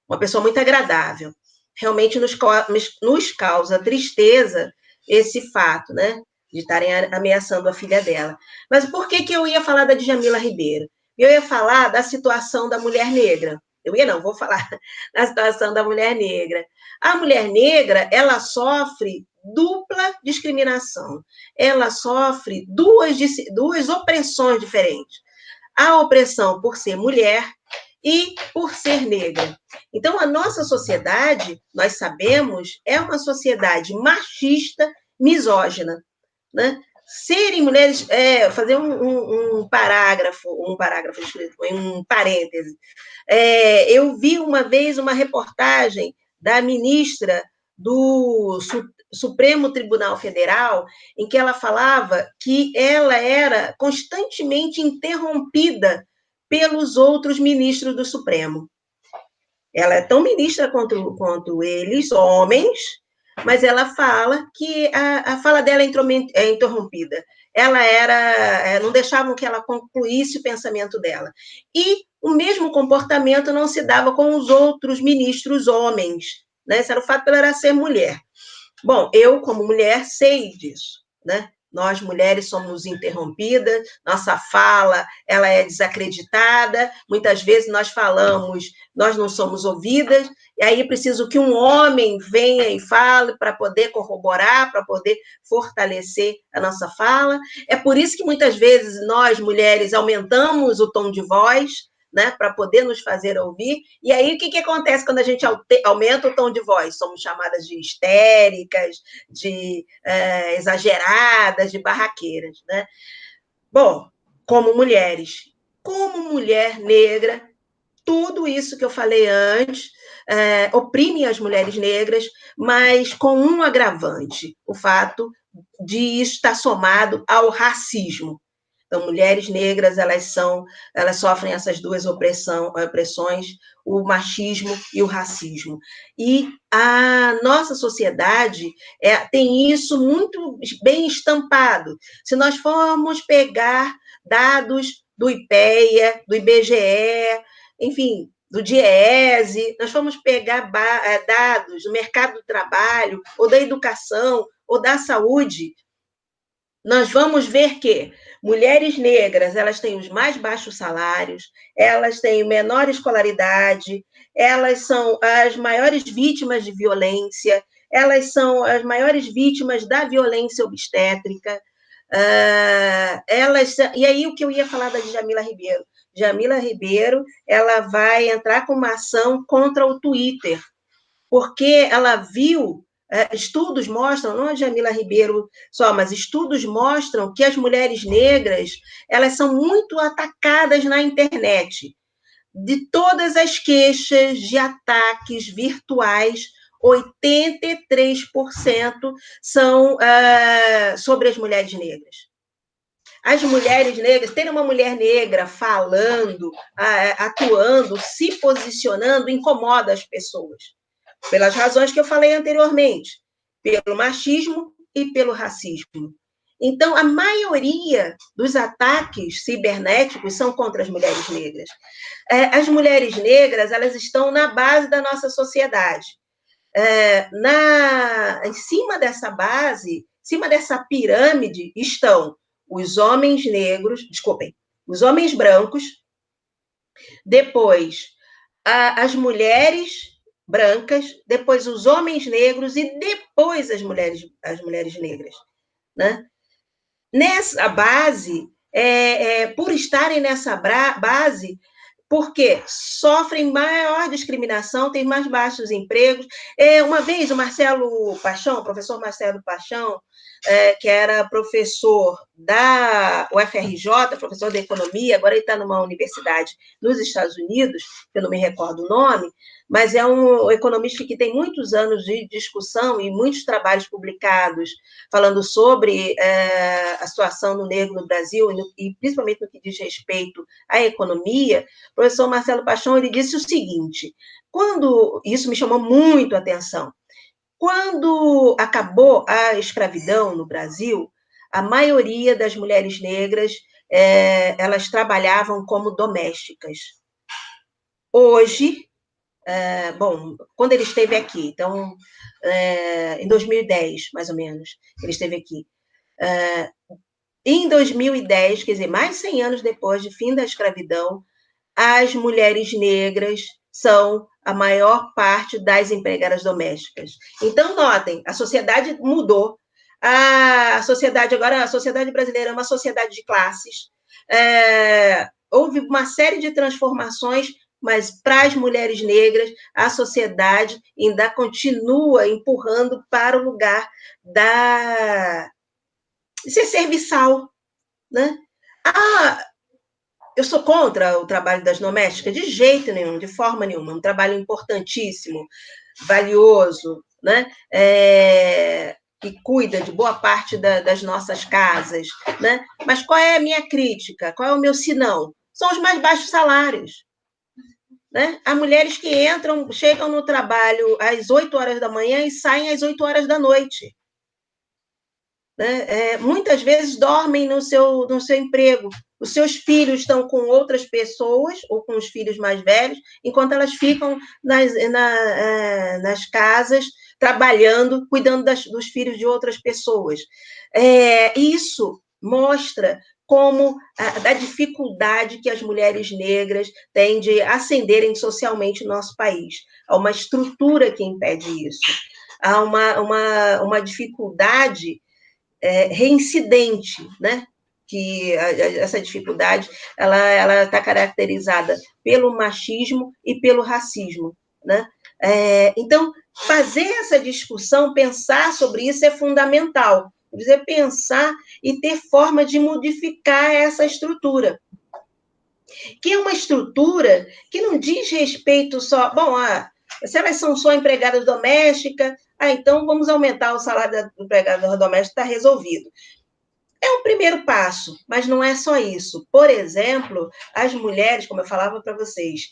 Uma pessoa muito agradável. Realmente nos causa tristeza esse fato, né? De estarem ameaçando a filha dela. Mas por que eu ia falar da Djamila Ribeiro? Eu ia falar da situação da mulher negra. Vou falar da situação da mulher negra. A mulher negra, ela sofre dupla discriminação. Ela sofre duas opressões diferentes. A opressão por ser mulher e por ser negra. Então, a nossa sociedade, nós sabemos, é uma sociedade machista, misógina, né? serem mulheres, fazer um parágrafo escrito, um parêntese. Eu vi uma vez uma reportagem da ministra do Supremo Tribunal Federal, em que ela falava que ela era constantemente interrompida pelos outros ministros do Supremo. Ela é tão ministra quanto eles, homens, mas ela fala que a fala dela é interrompida. Não deixavam que ela concluísse o pensamento dela. E o mesmo comportamento não se dava com os outros ministros homens, né? Esse era o fato de ela ser mulher. Bom, eu, como mulher, sei disso, né? Nós, mulheres, somos interrompidas, nossa fala, ela é desacreditada, muitas vezes nós falamos, nós não somos ouvidas, e aí é preciso que um homem venha e fale para poder corroborar, para poder fortalecer a nossa fala. É por isso que muitas vezes nós, mulheres, aumentamos o tom de voz, né, para poder nos fazer ouvir. E aí, o que acontece quando a gente aumenta o tom de voz? Somos chamadas de histéricas, de exageradas, de barraqueiras, né? Bom, como mulher negra, tudo isso que eu falei antes oprime as mulheres negras, mas com um agravante, o fato de estar somado ao racismo. Então, mulheres negras, elas sofrem essas duas opressões, o machismo e o racismo. E a nossa sociedade tem isso muito bem estampado. Se nós formos pegar dados do IPEA, do IBGE, enfim, do DIEESE, nós formos pegar dados do mercado do trabalho, ou da educação, ou da saúde, nós vamos ver que mulheres negras, elas têm os mais baixos salários, elas têm menor escolaridade, elas são as maiores vítimas de violência, elas são as maiores vítimas da violência obstétrica. E aí o que eu ia falar da Djamila Ribeiro? Djamila Ribeiro, ela vai entrar com uma ação contra o Twitter, porque ela viu... estudos mostram, não a Djamila Ribeiro só, mas estudos mostram que as mulheres negras, elas são muito atacadas na internet. De todas as queixas de ataques virtuais, 83% são sobre as mulheres negras. As mulheres negras, ter uma mulher negra falando, atuando, se posicionando, incomoda as pessoas. Pelas razões que eu falei anteriormente, pelo machismo e pelo racismo. Então, a maioria dos ataques cibernéticos são contra as mulheres negras. As mulheres negras, elas estão na base da nossa sociedade. Em cima dessa base, em cima dessa pirâmide, estão os homens os homens brancos, depois as mulheres brancas, depois os homens negros e depois as mulheres negras, né? Nessa base, por estarem nessa base, porque sofrem maior discriminação, têm mais baixos empregos. Uma vez o professor Marcelo Paixão, que era professor da UFRJ, professor de economia, agora ele está numa universidade nos Estados Unidos, que eu não me recordo o nome, mas é um economista que tem muitos anos de discussão e muitos trabalhos publicados falando sobre a situação do negro no Brasil e principalmente no que diz respeito à economia. O professor Marcelo Paixão, ele disse o seguinte, isso me chamou muito a atenção, quando acabou a escravidão no Brasil, a maioria das mulheres negras, elas trabalhavam como domésticas. Hoje, quando ele esteve aqui, então, em 2010, mais ou menos, ele esteve aqui. Em 2010, quer dizer, mais de 100 anos depois do fim da escravidão, as mulheres negras são a maior parte das empregadas domésticas. Então, notem, a sociedade mudou. A sociedade brasileira é uma sociedade de classes. Houve uma série de transformações, mas para as mulheres negras, a sociedade ainda continua empurrando para o lugar Isso é serviçal, né? Eu sou contra o trabalho das domésticas? De jeito nenhum, de forma nenhuma. É um trabalho importantíssimo, valioso, né? Que cuida de boa parte das nossas casas, né? Mas qual é a minha crítica? Qual é o meu sinão? São os mais baixos salários. Né? Há mulheres que chegam no trabalho às 8 horas da manhã e saem às 8 horas da noite. Né? Muitas vezes dormem no seu emprego. Os seus filhos estão com outras pessoas, ou com os filhos mais velhos, enquanto elas ficam nas casas, trabalhando, cuidando dos filhos de outras pessoas. Isso mostra como da dificuldade que as mulheres negras têm de ascenderem socialmente no nosso país. Há uma estrutura que impede isso. Há uma dificuldade reincidente, né? Que essa dificuldade ela está caracterizada pelo machismo e pelo racismo, né? Então, fazer essa discussão, pensar sobre isso é fundamental. Quer dizer, pensar e ter forma de modificar essa estrutura. Que é uma estrutura que não diz respeito só... se elas são só empregadas domésticas, então vamos aumentar o salário da empregada doméstica, está resolvido. É um primeiro passo, mas não é só isso. Por exemplo, as mulheres, como eu falava para vocês,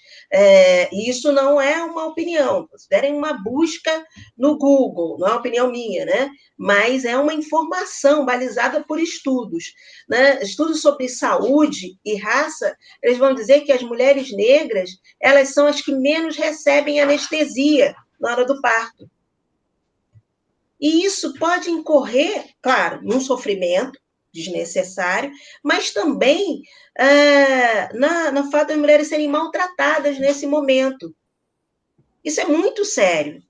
isso não é uma opinião. Considerem uma busca no Google, não é uma opinião minha, né? Mas é uma informação balizada por estudos. Né? Estudos sobre saúde e raça, eles vão dizer que as mulheres negras, elas são as que menos recebem anestesia na hora do parto. E isso pode incorrer, claro, num sofrimento desnecessário, mas também no fato das mulheres serem maltratadas nesse momento. Isso é muito sério.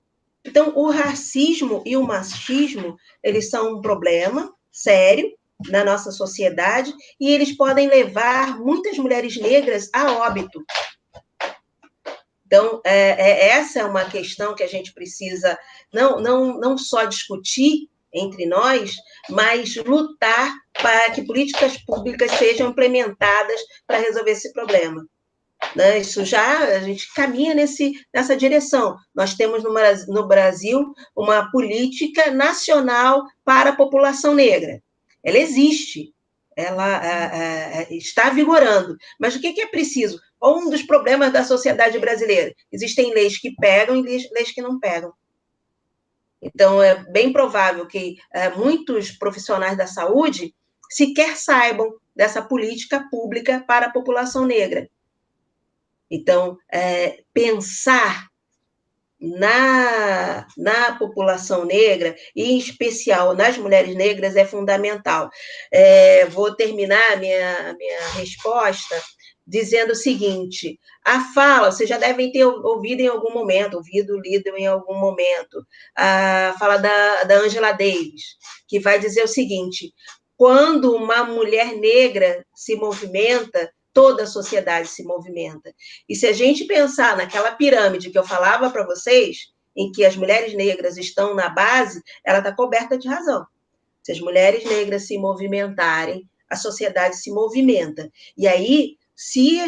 Então, o racismo e o machismo, eles são um problema sério na nossa sociedade e eles podem levar muitas mulheres negras a óbito. Então, essa é uma questão que a gente precisa não só discutir entre nós, mas lutar para que políticas públicas sejam implementadas para resolver esse problema. Né? A gente caminha nessa direção. Nós temos no Brasil uma política nacional para a população negra. Ela existe, ela está vigorando. Mas o que é preciso? Um dos problemas da sociedade brasileira. Existem leis que pegam e leis que não pegam. Então, é bem provável que muitos profissionais da saúde sequer saibam dessa política pública para a população negra. Então, pensar na população negra, e em especial nas mulheres negras, é fundamental. Vou terminar a minha resposta dizendo o seguinte: a fala, vocês já devem ter ouvido em algum momento, lido em algum momento, a fala da Angela Davis, que vai dizer o seguinte: quando uma mulher negra se movimenta, toda a sociedade se movimenta. E se a gente pensar naquela pirâmide que eu falava para vocês, em que as mulheres negras estão na base, ela está coberta de razão. Se as mulheres negras se movimentarem, a sociedade se movimenta. E aí, se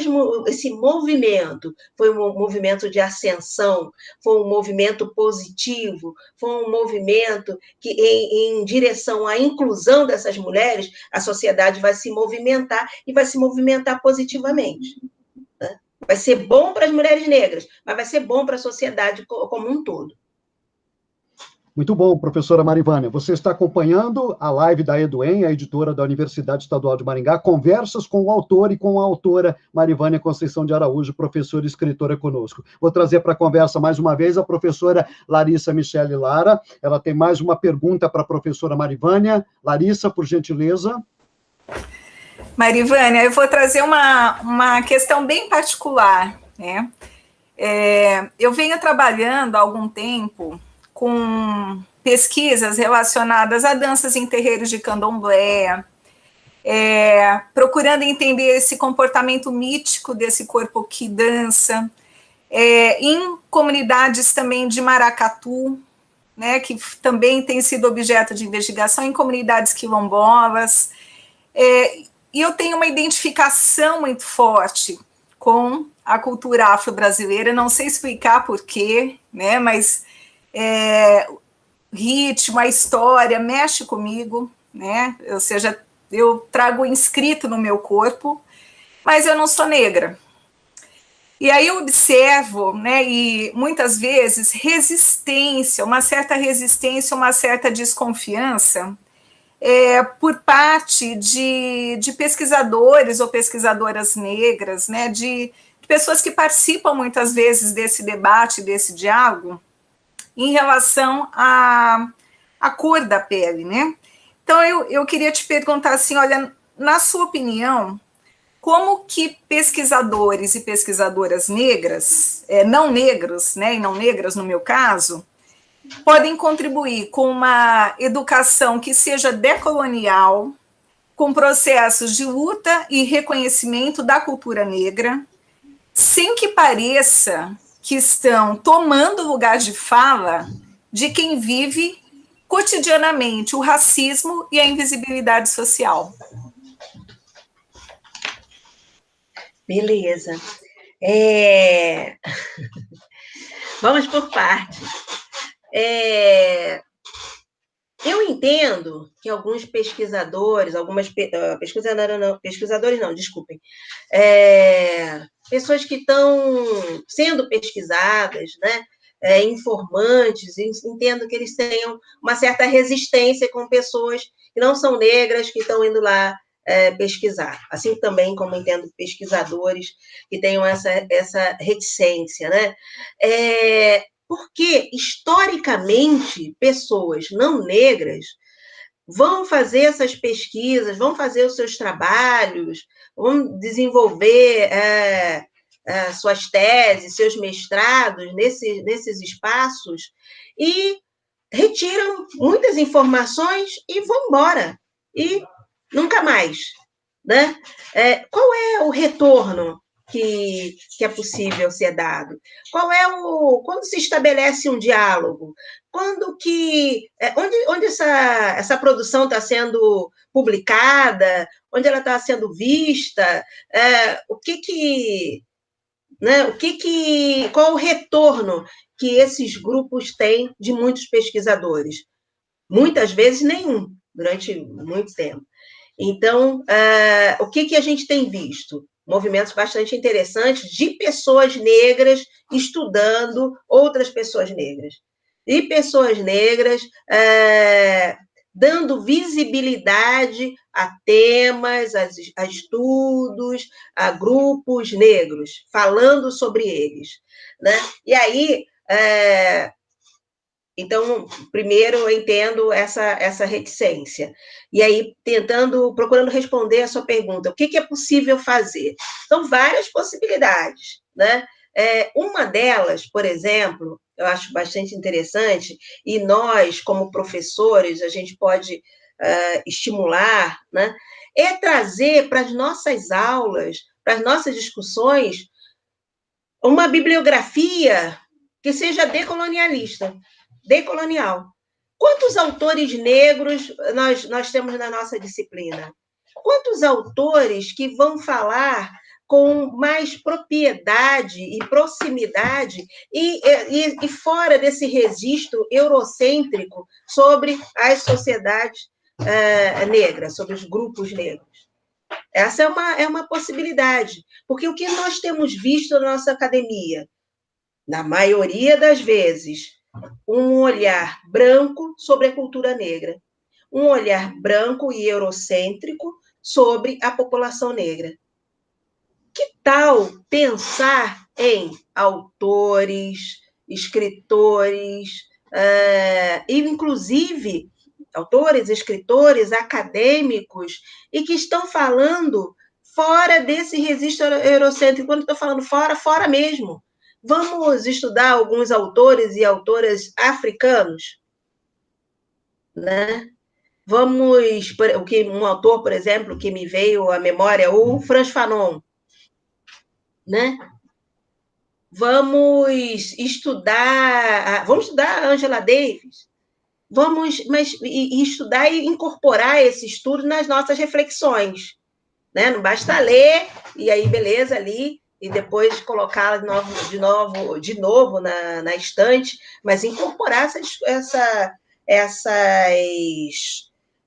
esse movimento foi um movimento de ascensão, foi um movimento positivo, foi um movimento que em direção à inclusão dessas mulheres, a sociedade vai se movimentar e vai se movimentar positivamente. Né? Vai ser bom para as mulheres negras, mas vai ser bom para a sociedade como um todo. Muito bom, professora Marivânia. Você está acompanhando a live da EduEM, a editora da Universidade Estadual de Maringá, conversas com o autor e com a autora Marivânia Conceição de Araújo, professora e escritora conosco. Vou trazer para a conversa mais uma vez a professora Larissa Michele Lara. Ela tem mais uma pergunta para a professora Marivânia. Larissa, por gentileza. Marivânia, eu vou trazer uma questão bem particular, né? Eu venho trabalhando há algum tempo com pesquisas relacionadas a danças em terreiros de candomblé, procurando entender esse comportamento mítico desse corpo que dança, em comunidades também de maracatu, né, que também tem sido objeto de investigação em comunidades quilombolas, e eu tenho uma identificação muito forte com a cultura afro-brasileira, não sei explicar porquê, né, mas o ritmo, a história mexe comigo, né, ou seja, eu trago inscrito no meu corpo, mas eu não sou negra. E aí eu observo, né, e muitas vezes uma certa desconfiança por parte de pesquisadores ou pesquisadoras negras, né, de pessoas que participam muitas vezes desse debate, desse diálogo, em relação à cor da pele, né? Então eu queria te perguntar assim, olha, na sua opinião, como que pesquisadores e pesquisadoras negras, não negros, né, e não negras no meu caso, podem contribuir com uma educação que seja decolonial, com processos de luta e reconhecimento da cultura negra, sem que pareça que estão tomando lugar de fala de quem vive cotidianamente o racismo e a invisibilidade social. Beleza. Vamos por partes. Eu entendo que alguns pesquisadores, pessoas que estão sendo pesquisadas, né, informantes, entendo que eles tenham uma certa resistência com pessoas que não são negras, que estão indo lá pesquisar, assim também como entendo pesquisadores que tenham essa reticência, né? Porque, historicamente, pessoas não negras vão fazer essas pesquisas, vão fazer os seus trabalhos, vão desenvolver suas teses, seus mestrados nesses espaços e retiram muitas informações e vão embora. E nunca mais, né? Qual é o retorno que é possível ser dado? Quando se estabelece um diálogo? Onde essa produção está sendo publicada? Onde ela está sendo vista? Qual o retorno que esses grupos têm de muitos pesquisadores? Muitas vezes nenhum, durante muito tempo. Então, o que a gente tem visto? Movimentos bastante interessantes de pessoas negras estudando outras pessoas negras. E pessoas negras dando visibilidade a temas, a estudos, a grupos negros, falando sobre eles, né? E aí... Então, primeiro, eu entendo essa reticência. E aí, procurando responder a sua pergunta, o que é possível fazer? São várias possibilidades, né? Uma delas, por exemplo, eu acho bastante interessante, e nós, como professores, a gente pode estimular, né? É trazer para as nossas aulas, para as nossas discussões, uma bibliografia que seja decolonialista. Decolonial. Quantos autores negros nós temos na nossa disciplina? Quantos autores que vão falar com mais propriedade e proximidade e fora desse registro eurocêntrico sobre as sociedades negras, sobre os grupos negros? Essa é uma possibilidade, porque o que nós temos visto na nossa academia, na maioria das vezes, um olhar branco sobre a cultura negra, um olhar branco e eurocêntrico sobre a população negra. Que tal pensar em autores, escritores, inclusive autores, escritores, acadêmicos, e que estão falando fora desse registro eurocêntrico? Quando estou falando fora mesmo. Vamos estudar alguns autores e autoras africanos, né? Um autor, por exemplo, que me veio à memória, o Frantz Fanon, né? vamos estudar a Angela Davis, e estudar e incorporar esse estudo nas nossas reflexões, né? Não basta ler, e aí, beleza, ali, e depois colocá-la de novo na estante, mas incorporar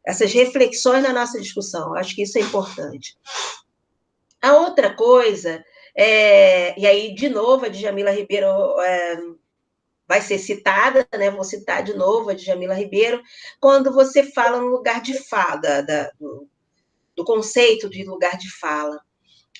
essas reflexões na nossa discussão. Acho que isso é importante. A outra coisa, e aí, de novo, a Djamila Ribeiro vai ser citada, né? Vou citar de novo a Djamila Ribeiro, quando você fala no lugar de fala, do conceito de lugar de fala.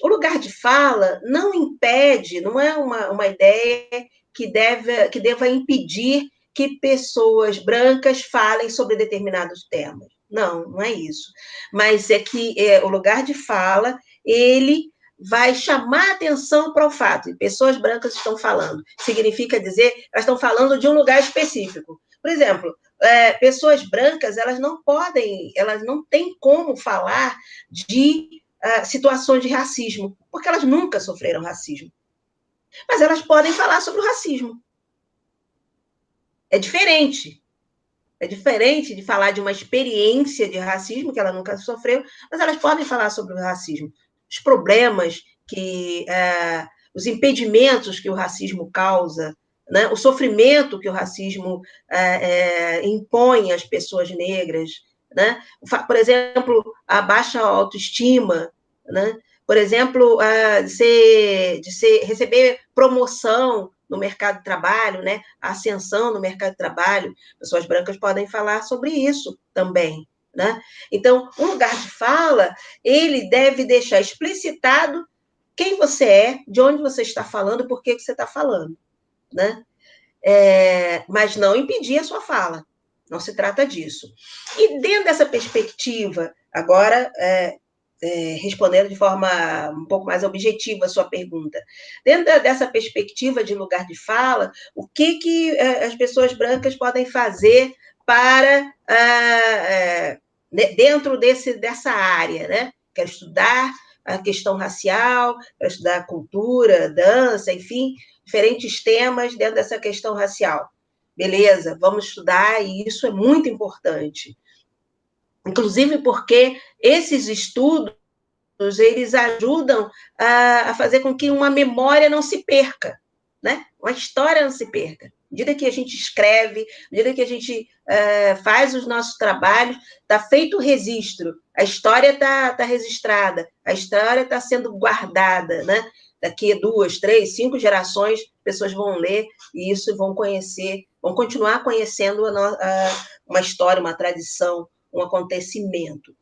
O lugar de fala não impede, não é uma ideia que deva impedir que pessoas brancas falem sobre determinados temas. Não, não é isso. Mas é que o lugar de fala, ele vai chamar atenção para o fato de pessoas brancas estão falando. Significa dizer, elas estão falando de um lugar específico. Por exemplo, pessoas brancas, elas não têm como falar de situações de racismo, porque elas nunca sofreram racismo. Mas elas podem falar sobre o racismo. É diferente. É diferente de falar de uma experiência de racismo que ela nunca sofreu, mas elas podem falar sobre o racismo. Os problemas os impedimentos que o racismo causa, né? O sofrimento que o racismo impõe às pessoas negras, né? Por exemplo, a baixa autoestima, né? Por exemplo, receber promoção no mercado de trabalho, né? A ascensão no mercado de trabalho, pessoas brancas podem falar sobre isso também, né? Então, o lugar de fala, ele deve deixar explicitado quem você é, de onde você está falando, por que você está falando, né? Mas não impedir a sua fala, não se trata disso. E dentro dessa perspectiva, agora, respondendo de forma um pouco mais objetiva a sua pergunta, dentro dessa perspectiva de lugar de fala, o que as pessoas brancas podem fazer para, dentro dessa área, né? Quer estudar a questão racial, quer estudar cultura, dança, enfim, diferentes temas dentro dessa questão racial. Beleza, vamos estudar, e isso é muito importante. Inclusive porque esses estudos, eles ajudam a fazer com que uma memória não se perca, né? Uma história não se perca. À medida que a gente escreve, à medida que a gente faz os nossos trabalhos, está feito o registro, a história está registrada, a história está sendo guardada, né? Daqui a 2, 3, 5 gerações, pessoas vão ler e isso vão conhecer, vão continuar conhecendo uma história, uma tradição, um acontecimento.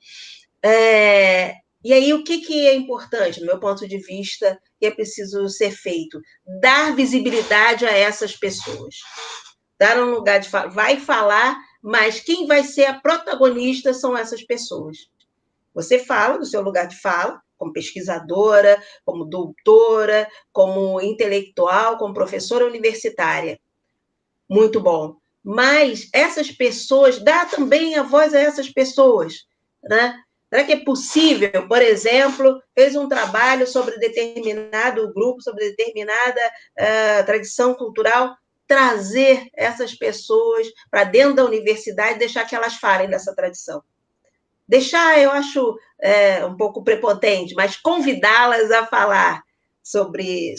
E aí, o que é importante, do meu ponto de vista, que é preciso ser feito? Dar visibilidade a essas pessoas. Dar um lugar de fala. Vai falar, mas quem vai ser a protagonista são essas pessoas. Você fala do seu lugar de fala, como pesquisadora, como doutora, como intelectual, como professora universitária. Muito bom. Mas essas pessoas, dá também a voz a essas pessoas, né? Será que é possível, por exemplo, fez um trabalho sobre determinado grupo, sobre determinada tradição cultural, trazer essas pessoas para dentro da universidade e deixar que elas falem dessa tradição? Deixar, eu acho um pouco prepotente, mas convidá-las a falar sobre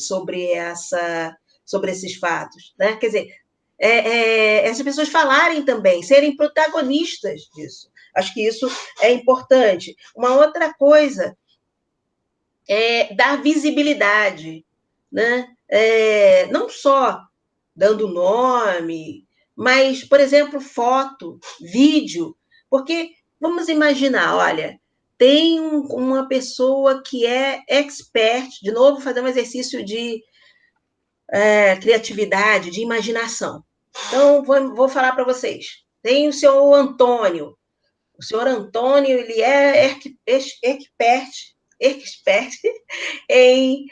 esses fatos, né? Quer dizer, essas pessoas falarem também, serem protagonistas disso. Acho que isso é importante. Uma outra coisa é dar visibilidade, né? Não só dando nome, mas, por exemplo, foto, vídeo, porque vamos imaginar, olha, tem uma pessoa que é expert, de novo, fazer um exercício de criatividade, de imaginação. Então, vou falar para vocês. Tem o senhor Antônio. O senhor Antônio, ele é expert em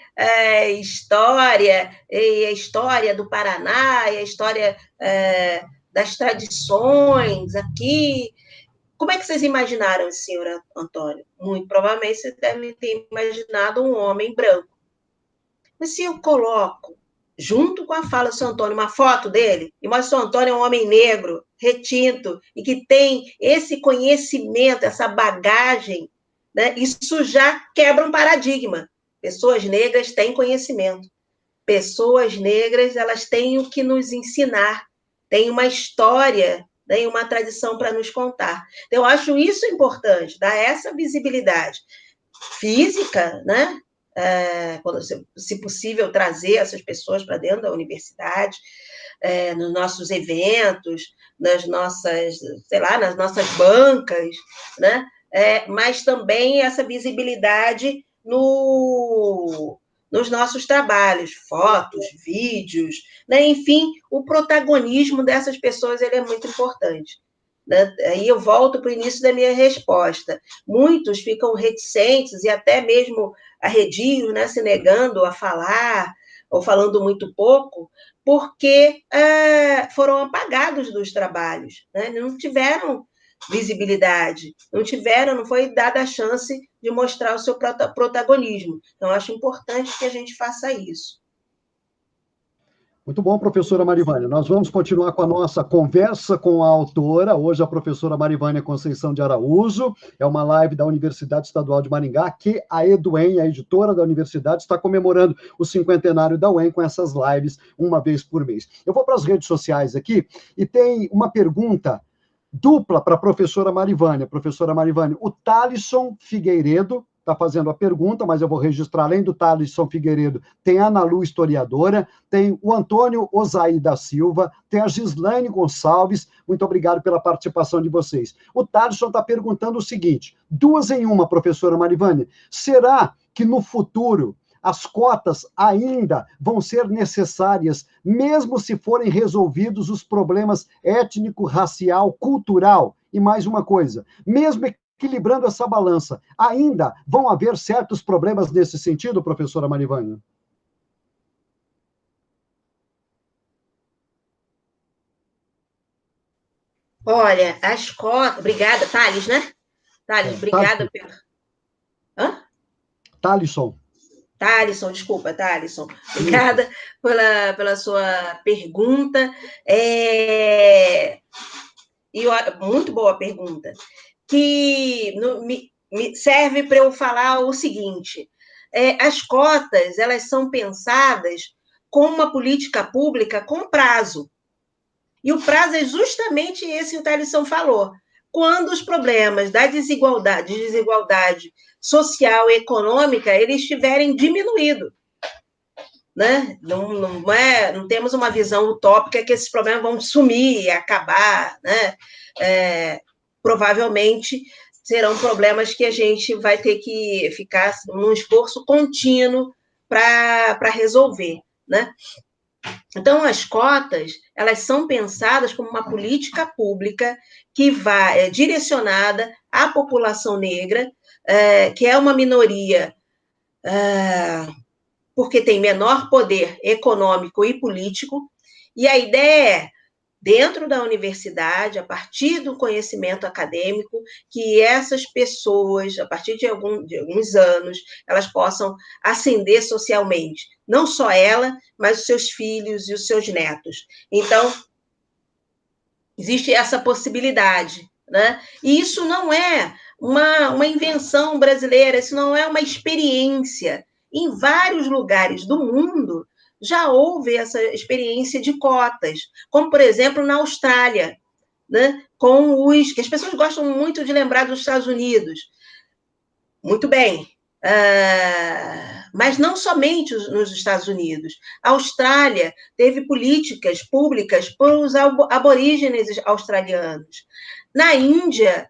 história, e a história do Paraná, e a história das tradições aqui. Como é que vocês imaginaram esse senhor Antônio? Muito provavelmente vocês devem ter imaginado um homem branco. Mas se eu coloco junto com a fala do seu Antônio, uma foto dele, e mostra que o seu Antônio é um homem negro, retinto, e que tem esse conhecimento, essa bagagem, né? Isso já quebra um paradigma. Pessoas negras têm conhecimento. Pessoas negras, elas têm o que nos ensinar, têm uma história, têm uma tradição para nos contar. Então, eu acho isso importante, dar essa visibilidade física, né? Quando, se possível, trazer essas pessoas para dentro da universidade, nos nossos eventos, nas nossas, sei lá, nas nossas bancas, né? Mas também essa visibilidade nos nossos trabalhos, fotos, vídeos, né? Enfim, o protagonismo dessas pessoas ele é muito importante. Né? Aí eu volto para o início da minha resposta. Muitos ficam reticentes e até mesmo arredios, né, se negando a falar, ou falando muito pouco, porque foram apagados dos trabalhos, né? Não tiveram visibilidade, não foi dada a chance de mostrar o seu protagonismo. Então, acho importante que a gente faça isso. Muito bom, professora Marivânia. Nós vamos continuar com a nossa conversa com a autora. Hoje, a professora Marivânia Conceição de Araújo. É uma live da Universidade Estadual de Maringá, que a EduEM, a editora da universidade, está comemorando o 50º da UEM com essas lives uma vez por mês. Eu vou para as redes sociais aqui e tem uma pergunta dupla para a professora Marivânia. Professora Marivânia, o Thalisson Figueiredo está fazendo a pergunta, mas eu vou registrar, além do Thalisson Figueiredo, tem a Ana Lu, historiadora, tem o Antônio Osaí da Silva, tem a Gislaine Gonçalves, muito obrigado pela participação de vocês. O Thalisson está perguntando o seguinte, 2 em 1, professora Marivânia, será que no futuro as cotas ainda vão ser necessárias, mesmo se forem resolvidos os problemas étnico, racial, cultural? E mais uma coisa, mesmo equilibrando essa balança, ainda vão haver certos problemas nesse sentido, professora Marivânia? Olha, as cotas... Obrigada, Thales, né? Thales, obrigada pelo... Hã? Thalisson. Thalisson, desculpa, Thalisson. Obrigada pela sua pergunta. Muito boa pergunta. Que me serve para eu falar o seguinte: as cotas, elas são pensadas como uma política pública com prazo. E o prazo é justamente esse que o Thalisson falou. Quando os problemas da desigualdade social e econômica, eles estiverem diminuído. Né? Não temos uma visão utópica que esses problemas vão sumir, acabar, né? Provavelmente serão problemas que a gente vai ter que ficar num esforço contínuo para resolver, né? Então, as cotas, elas são pensadas como uma política pública que vai direcionada à população negra, que é uma minoria porque tem menor poder econômico e político, e a ideia é, dentro da universidade, a partir do conhecimento acadêmico, que essas pessoas, a partir de alguns anos, elas possam ascender socialmente. Não só ela, mas os seus filhos e os seus netos. Então, existe essa possibilidade, né? E isso não é uma invenção brasileira, isso não é uma experiência. Em vários lugares do mundo, já houve essa experiência de cotas, como, por exemplo, na Austrália, né? Que as pessoas gostam muito de lembrar dos Estados Unidos. Muito bem, mas não somente nos Estados Unidos. A Austrália teve políticas públicas para os aborígenes australianos. Na Índia,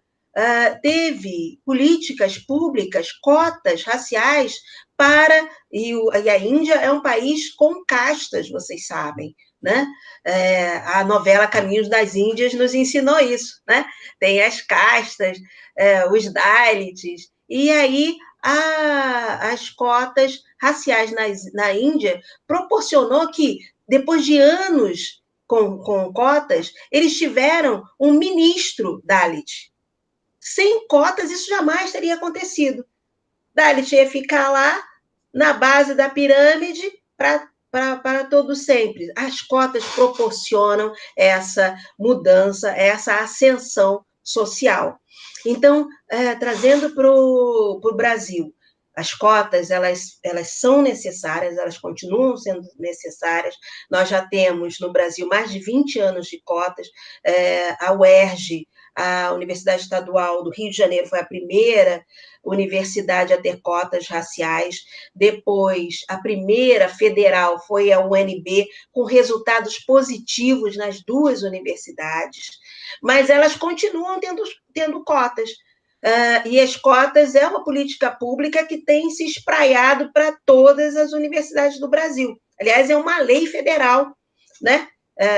teve políticas públicas, cotas raciais para... E a Índia é um país com castas, vocês sabem, né? A novela Caminhos das Índias nos ensinou isso, né? Tem as castas, os Dalits, e aí as cotas raciais na Índia proporcionou que, depois de anos com cotas, eles tiveram um ministro Dalit. Sem cotas, isso jamais teria acontecido. Dalit ia ficar lá, na base da pirâmide, para todos sempre. As cotas proporcionam essa mudança, essa ascensão social. Então, trazendo para o Brasil, as cotas, elas são necessárias, elas continuam sendo necessárias. Nós já temos no Brasil mais de 20 anos de cotas. A UERJ, a Universidade Estadual do Rio de Janeiro, foi a primeira universidade a ter cotas raciais. Depois, a primeira federal foi a UNB, com resultados positivos nas duas universidades. Mas elas continuam tendo cotas. E as cotas é uma política pública que tem se espraiado para todas as universidades do Brasil. Aliás, é uma lei federal, né?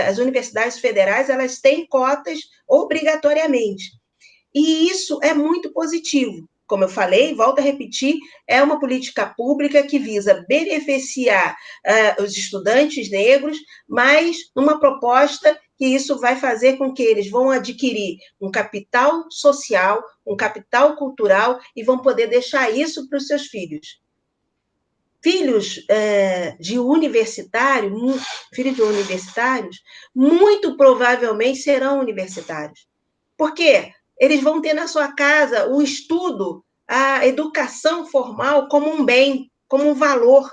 As universidades federais, elas têm cotas obrigatoriamente. E isso é muito positivo. Como eu falei, volto a repetir, é uma política pública que visa beneficiar os estudantes negros, mas numa proposta que isso vai fazer com que eles vão adquirir um capital social, um capital cultural, e vão poder deixar isso para os seus filhos. Filhos de universitários, muito provavelmente serão universitários. Por quê? Eles vão ter na sua casa o estudo, a educação formal como um bem, como um valor.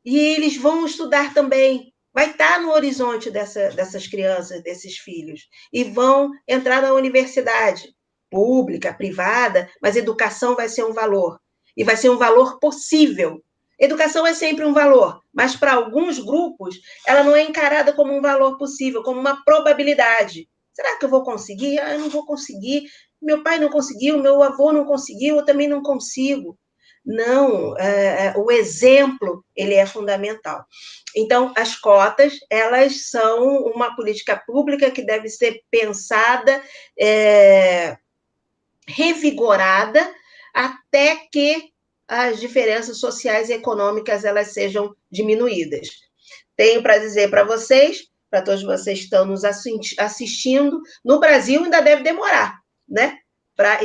E eles vão estudar também. Vai estar no horizonte dessas crianças, desses filhos. E vão entrar na universidade, pública, privada, mas educação vai ser um valor. E vai ser um valor possível. Educação é sempre um valor, mas para alguns grupos, ela não é encarada como um valor possível, como uma probabilidade. Será que eu vou conseguir? Eu não vou conseguir. Meu pai não conseguiu, meu avô não conseguiu, eu também não consigo. Não, o exemplo, ele é fundamental. Então, as cotas, elas são uma política pública que deve ser pensada, revigorada, até que as diferenças sociais e econômicas elas sejam diminuídas. Tenho para dizer para vocês, para todos vocês que estão nos assistindo, no Brasil ainda deve demorar, né? Para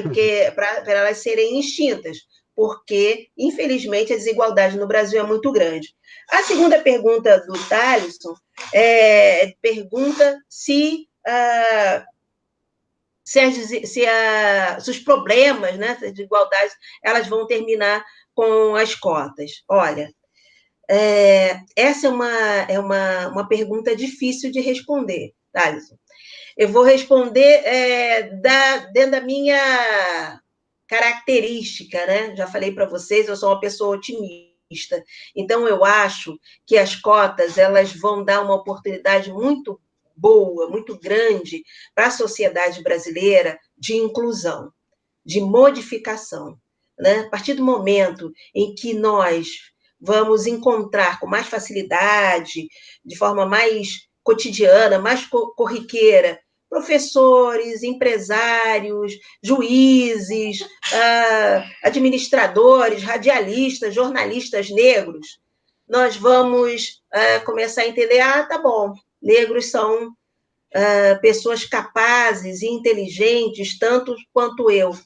elas serem extintas, porque, infelizmente, a desigualdade no Brasil é muito grande. A segunda pergunta do Thaleson pergunta se os problemas, né, as desigualdades, elas vão terminar com as cotas. Olha, essa é uma pergunta difícil de responder, Thaleson. Eu vou responder dentro da minha característica, né? Já falei para vocês, eu sou uma pessoa otimista. Então, eu acho que as cotas elas vão dar uma oportunidade muito boa, muito grande para a sociedade brasileira de inclusão, de modificação. Né? A partir do momento em que nós vamos encontrar com mais facilidade, de forma mais cotidiana, mais corriqueira, professores, empresários, juízes, administradores, radialistas, jornalistas negros, nós vamos começar a entender, tá bom, negros são pessoas capazes e inteligentes, tanto quanto eu.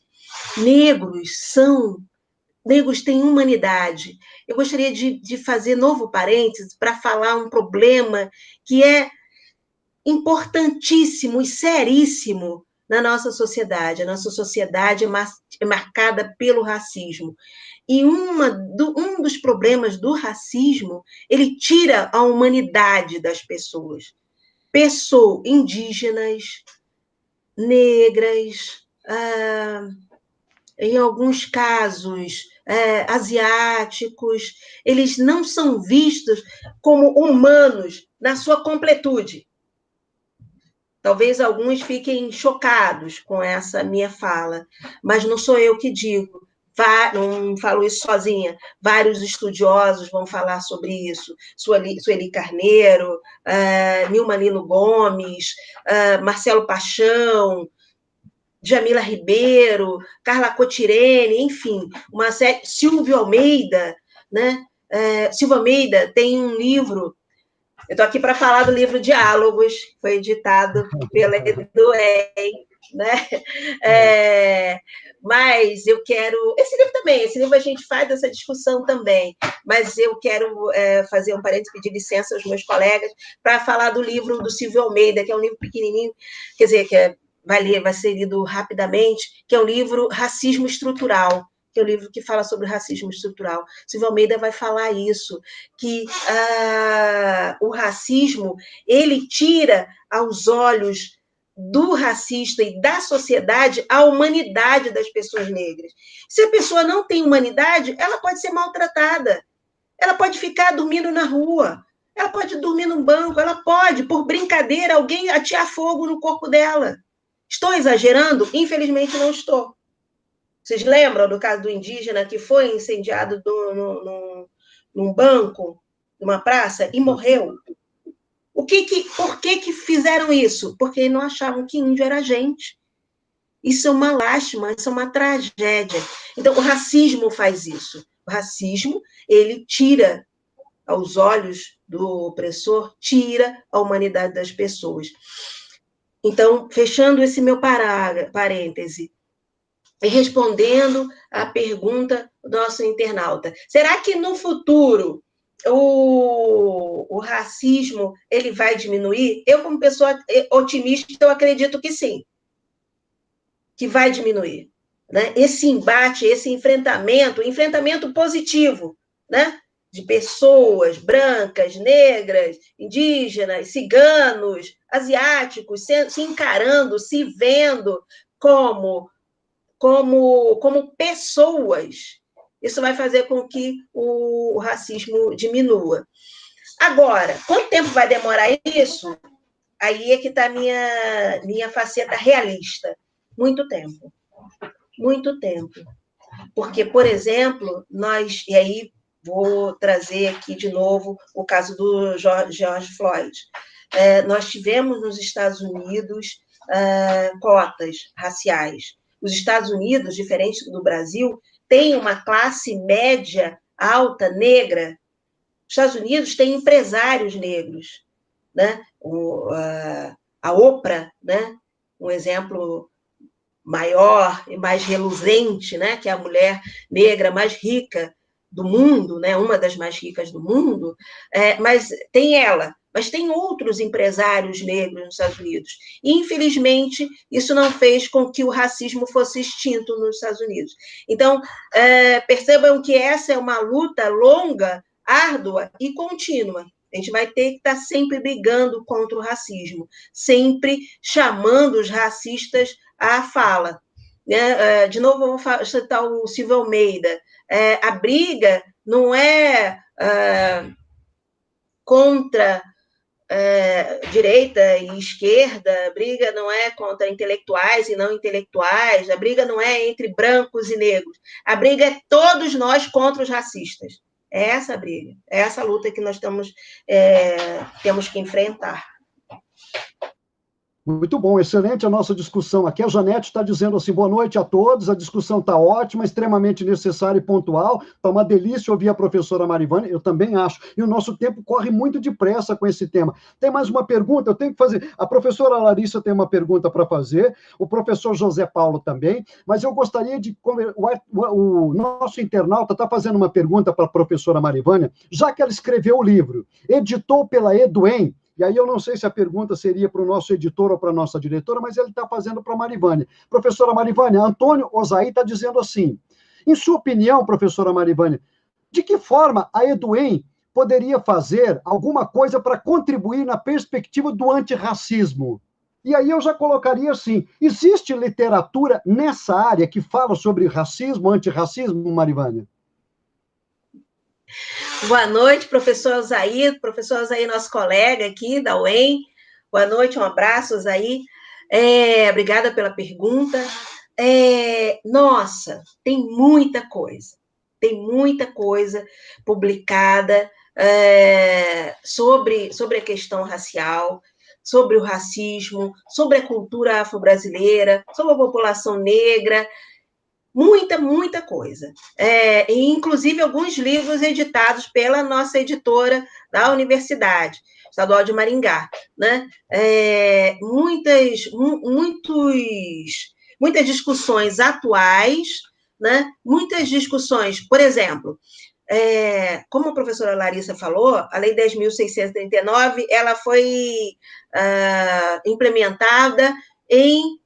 Negros têm humanidade. Eu gostaria de fazer novo parênteses para falar um problema que é importantíssimo e seríssimo na nossa sociedade. A nossa sociedade é marcada pelo racismo. E um dos problemas do racismo, ele tira a humanidade das pessoas. Indígenas, negras, em alguns casos, asiáticos, eles não são vistos como humanos na sua completude. Talvez alguns fiquem chocados com essa minha fala, mas não sou eu que digo, não falo isso sozinha, vários estudiosos vão falar sobre isso, Sueli Carneiro, Nilma Lino Gomes, Marcelo Paixão, Jamila Ribeiro, Carla Cotirene, enfim, uma série, Silvio Almeida, né? Silvio Almeida tem um livro. Eu estou aqui para falar do livro Diálogos, que foi editado pela EduEM, né? Mas eu quero... Esse livro também, esse livro a gente faz essa discussão também, mas eu quero fazer um parênteses, pedir licença aos meus colegas para falar do livro do Silvio Almeida, que é um livro pequenininho, quer dizer, que vai ser lido rapidamente, que é o livro Racismo Estrutural, que é o livro que fala sobre racismo estrutural. Silvio Almeida vai falar isso, que o racismo, ele tira aos olhos do racista e da sociedade a humanidade das pessoas negras. Se a pessoa não tem humanidade, ela pode ser maltratada, ela pode ficar dormindo na rua, ela pode dormir num banco, ela pode, por brincadeira, alguém atear fogo no corpo dela. Estou exagerando? Infelizmente não estou. Vocês lembram do caso do indígena que foi incendiado num banco, numa praça, e morreu? Por que fizeram isso? Porque não achavam que índio era gente. Isso é uma lástima, isso é uma tragédia. Então, o racismo faz isso. O racismo, ele tira aos olhos do opressor, tira a humanidade das pessoas. Então, fechando esse meu parêntese, e respondendo à pergunta do nosso internauta, será que no futuro o racismo ele vai diminuir? Eu, como pessoa otimista, eu acredito que sim, que vai diminuir. Né? Esse embate, esse enfrentamento positivo, né? De pessoas brancas, negras, indígenas, ciganos, asiáticos, se encarando, se vendo como pessoas, isso vai fazer com que o racismo diminua. Agora, quanto tempo vai demorar isso? Aí é que está a minha faceta realista. Muito tempo. Muito tempo. Porque, por exemplo, e aí vou trazer aqui de novo o caso do George Floyd. Nós tivemos nos Estados Unidos cotas raciais. Os Estados Unidos, diferente do Brasil, tem uma classe média alta negra. Os Estados Unidos têm empresários negros, né? A Oprah, né? Um exemplo maior e mais reluzente, né? Que é a mulher negra mais rica do mundo, né? Uma das mais ricas do mundo, mas tem ela. Mas tem outros empresários negros nos Estados Unidos. E, infelizmente, isso não fez com que o racismo fosse extinto nos Estados Unidos. Então, percebam que essa é uma luta longa, árdua e contínua. A gente vai ter que estar sempre brigando contra o racismo, sempre chamando os racistas à fala. De novo, eu vou citar o Silvio Almeida. A briga não é contra direita e esquerda, a briga não é contra intelectuais e não intelectuais, a briga não é entre brancos e negros, a briga é todos nós contra os racistas. É essa a briga, é essa a luta que nós temos que enfrentar. Muito bom, excelente a nossa discussão aqui. A Janete está dizendo assim, boa noite a todos, a discussão está ótima, extremamente necessária e pontual, está uma delícia ouvir a professora Marivânia, eu também acho, e o nosso tempo corre muito depressa com esse tema. Tem mais uma pergunta, eu tenho que fazer, a professora Larissa tem uma pergunta para fazer, o professor José Paulo também, mas eu gostaria de, o nosso internauta está fazendo uma pergunta para a professora Marivânia, já que ela escreveu o livro, editou pela Eduen, e aí eu não sei se a pergunta seria para o nosso editor ou para a nossa diretora, mas ele está fazendo para a Marivânia. Professora Marivânia, Antônio Ozaí está dizendo assim, em sua opinião, professora Marivânia, de que forma a Eduen poderia fazer alguma coisa para contribuir na perspectiva do antirracismo? E aí eu já colocaria assim, existe literatura nessa área que fala sobre racismo, antirracismo, Marivânia? Boa noite, professor Ozaí. Professor Ozaí, nosso colega aqui da UEM. Boa noite, um abraço, Ozaí. Obrigada pela pergunta. Nossa, tem muita coisa publicada sobre a questão racial, sobre o racismo, sobre a cultura afro-brasileira, sobre a população negra, muita coisa. Inclusive alguns livros editados pela nossa editora da Universidade Estadual de Maringá, né? muitas discussões atuais, né? Muitas discussões, por exemplo, como a professora Larissa falou, a Lei 10.639, ela foi implementada em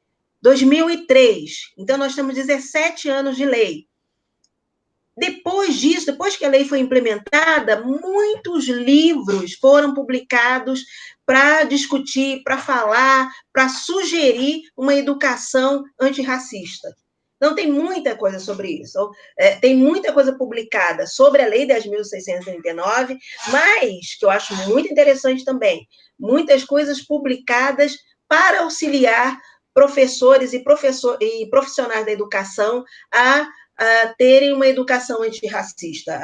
2003, então nós temos 17 anos de lei. Depois disso, depois que a lei foi implementada, muitos livros foram publicados para discutir, para falar, para sugerir uma educação antirracista. Então, tem muita coisa sobre isso. Tem muita coisa publicada sobre a Lei 10.639, mas, que eu acho muito interessante também, muitas coisas publicadas para auxiliar professores e profissionais da educação a terem uma educação antirracista,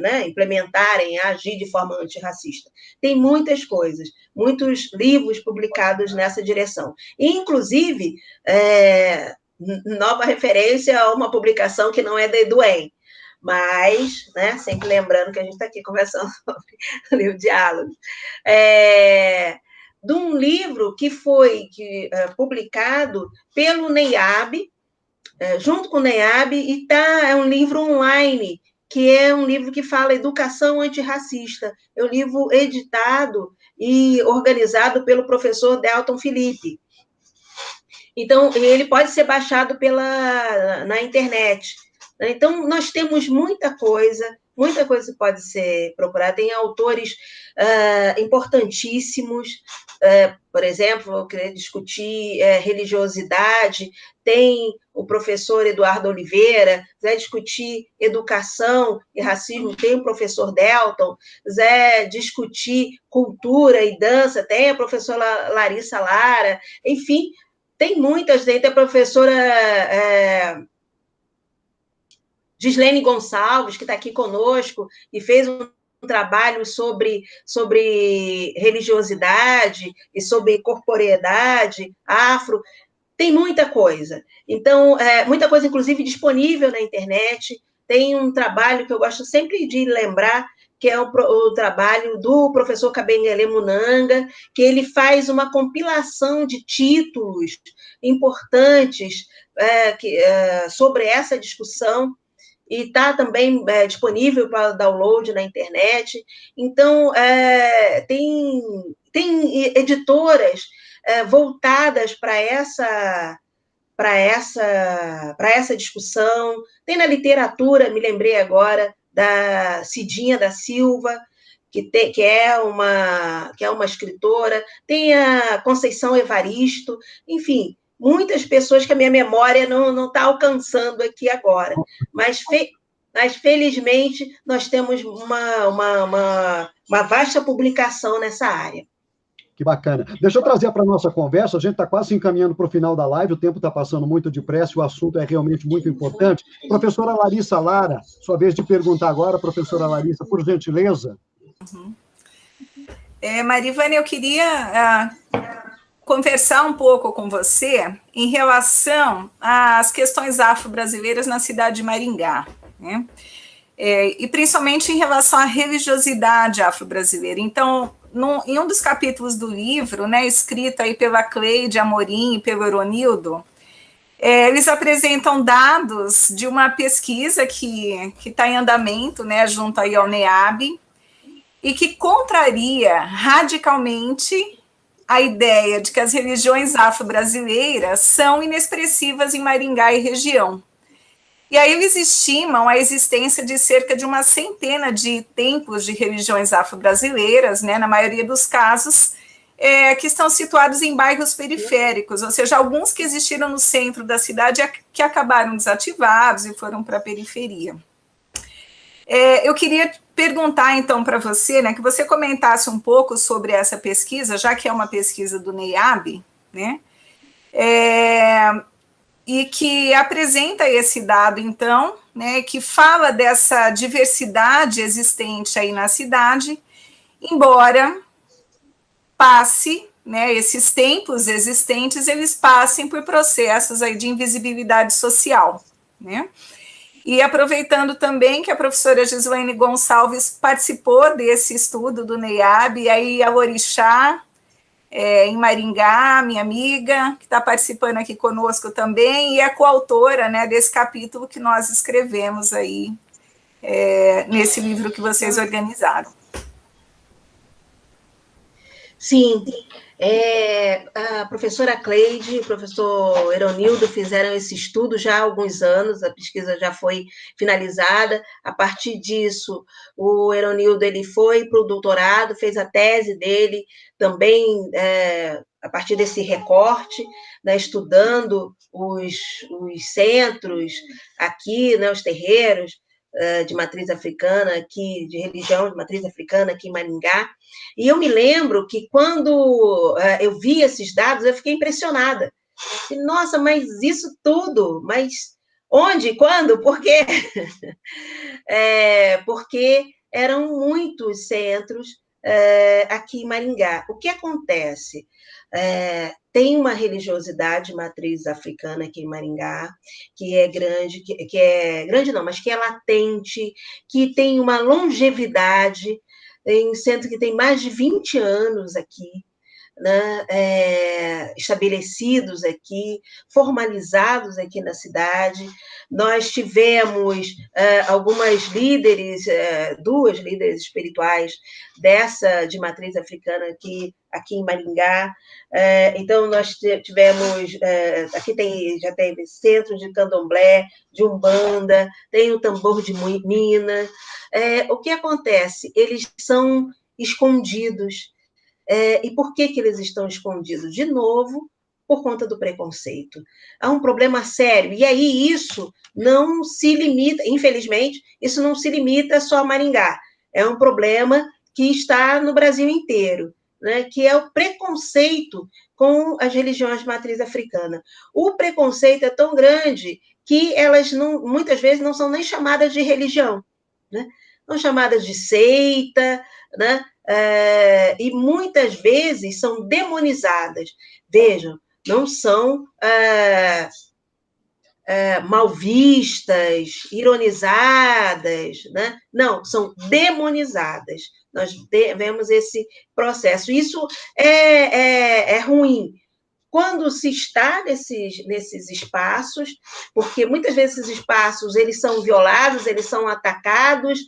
né, implementarem, a agir de forma antirracista. Tem muitas coisas, muitos livros publicados nessa direção. Inclusive, nova referência a uma publicação que não é da EduEM, mas, né, sempre lembrando que a gente está aqui conversando sobre o diálogo. De um livro que foi publicado pelo NEAB, junto com o NEAB, e é um livro online, que é um livro que fala educação antirracista. É um livro editado e organizado pelo professor Delton Felipe. Então, ele pode ser baixado na internet. Então, nós temos muita coisa que pode ser procurada. Tem autores importantíssimos, por exemplo, eu queria discutir religiosidade, tem o professor Eduardo Oliveira, quiser discutir educação e racismo, tem o professor Delton, quiser discutir cultura e dança, tem a professora Larissa Lara, enfim, tem muitas, tem a professora Gislene Gonçalves, que está aqui conosco, e fez um trabalho sobre religiosidade e sobre corporeidade afro. Tem muita coisa. Então, muita coisa, inclusive, disponível na internet. Tem um trabalho que eu gosto sempre de lembrar, que é o trabalho do professor Kabengele Munanga, que ele faz uma compilação de títulos importantes sobre essa discussão, e está também disponível para download na internet. Então, tem editoras voltadas para essa discussão. Tem na literatura, me lembrei agora, da Cidinha da Silva, que é uma escritora, tem a Conceição Evaristo, enfim, muitas pessoas que a minha memória não está alcançando aqui agora, mas felizmente nós temos uma vasta publicação nessa área. Que bacana. Deixa eu trazer para a nossa conversa, a gente está quase se encaminhando para o final da live, o tempo está passando muito depressa, o assunto é realmente muito importante. Professora Larissa Lara, sua vez de perguntar agora, professora Larissa, por gentileza. Uhum. Marivânia, eu queria conversar um pouco com você em relação às questões afro-brasileiras na cidade de Maringá, né? E principalmente em relação à religiosidade afro-brasileira. Então, em um dos capítulos do livro, né, escrito aí pela Cleide Amorim e pelo Eronildo, eles apresentam dados de uma pesquisa que está em andamento, né, junto aí ao NEAB, e que contraria radicalmente a ideia de que as religiões afro-brasileiras são inexpressivas em Maringá e região. E aí eles estimam a existência de cerca de uma centena de templos de religiões afro-brasileiras, né, na maioria dos casos, que estão situados em bairros periféricos, ou seja, alguns que existiram no centro da cidade que acabaram desativados e foram para a periferia. Eu queria perguntar, então, para você, né, que você comentasse um pouco sobre essa pesquisa, já que é uma pesquisa do NEAB, né, e que apresenta esse dado, então, né, que fala dessa diversidade existente aí na cidade, embora passe, né, esses templos existentes, eles passem por processos aí de invisibilidade social, né. E aproveitando também que a professora Gislene Gonçalves participou desse estudo do NEAB, e aí a Orixá em Maringá, minha amiga, que está participando aqui conosco também, e é coautora, né, desse capítulo que nós escrevemos aí, nesse livro que vocês organizaram. Sim, a professora Cleide e o professor Eronildo fizeram esse estudo já há alguns anos, a pesquisa já foi finalizada. A partir disso, o Eronildo ele foi para o doutorado, fez a tese dele também a partir desse recorte, né, estudando os centros aqui, né, os terreiros de matriz africana aqui, de religião de matriz africana aqui em Maringá. E eu me lembro que quando eu vi esses dados, eu fiquei impressionada. E, nossa, mas isso tudo, mas onde, quando, por quê? Porque eram muitos centros aqui em Maringá. O que acontece? Tem uma religiosidade matriz africana aqui em Maringá, que é grande, que é grande não, mas que é latente, que tem uma longevidade, em centro que tem mais de 20 anos aqui, né, estabelecidos aqui, formalizados aqui na cidade. Nós tivemos algumas líderes, duas líderes espirituais dessa de matriz africana aqui em Maringá. Então, nós tivemos, aqui já teve centro de candomblé, de umbanda, tem o tambor de Minas. O que acontece? Eles são escondidos. E por que eles estão escondidos? De novo, por conta do preconceito. Há um problema sério. E aí isso não se limita, infelizmente, isso não se limita só a Maringá. É um problema que está no Brasil inteiro, né? Que é o preconceito com as religiões de matriz africana. O preconceito é tão grande que elas muitas vezes não são nem chamadas de religião, né? São chamadas de seita, né? E muitas vezes são demonizadas. Vejam, não são mal vistas, ironizadas, né? Não, são demonizadas. Nós vemos esse processo. Isso é ruim. Quando se está nesses espaços, porque muitas vezes esses espaços eles são violados, eles são atacados,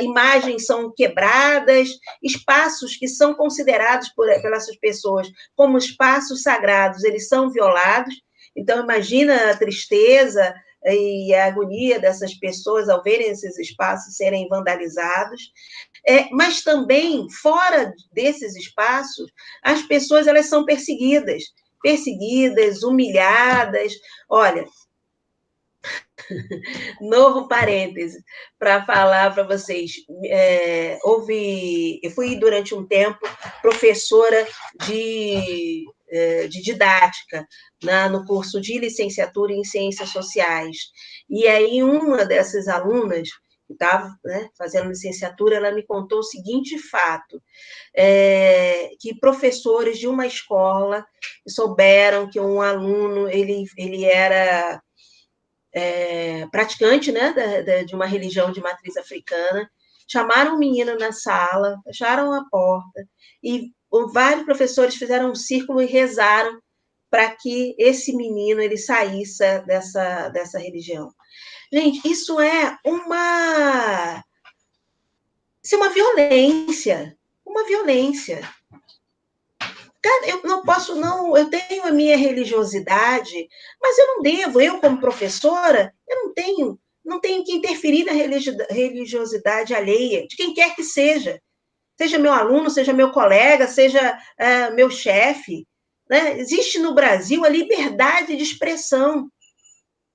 imagens são quebradas, espaços que são considerados pelas pessoas como espaços sagrados, eles são violados. Então, imagina a tristeza e a agonia dessas pessoas ao verem esses espaços serem vandalizados. Mas também, fora desses espaços, as pessoas elas são perseguidas, humilhadas. Olha, novo parêntese para falar para vocês. Eu fui, durante um tempo, professora de didática no curso de licenciatura em Ciências Sociais. E aí, uma dessas alunas, que estava fazendo licenciatura, ela me contou o seguinte fato, que professores de uma escola souberam que um aluno ele era praticante, né, de uma religião de matriz africana, chamaram o menino na sala, fecharam a porta, e vários professores fizeram um círculo e rezaram para que esse menino ele saísse dessa religião. Gente, isso é uma violência, Eu não posso, eu tenho a minha religiosidade, mas eu como professora, eu não tenho que interferir na religiosidade alheia, de quem quer que seja meu aluno, seja meu colega, seja meu chefe, né? Existe no Brasil a liberdade de expressão.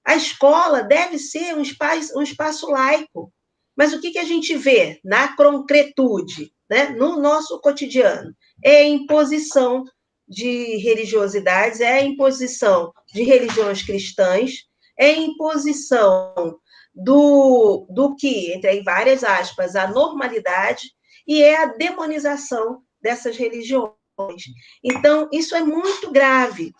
A escola deve ser um espaço laico. Mas o que a gente vê na concretude, né? No nosso cotidiano? É a imposição de religiosidades, é a imposição de religiões cristãs, é a imposição do que, entre várias aspas, a normalidade, e é a demonização dessas religiões. Então, isso é muito grave.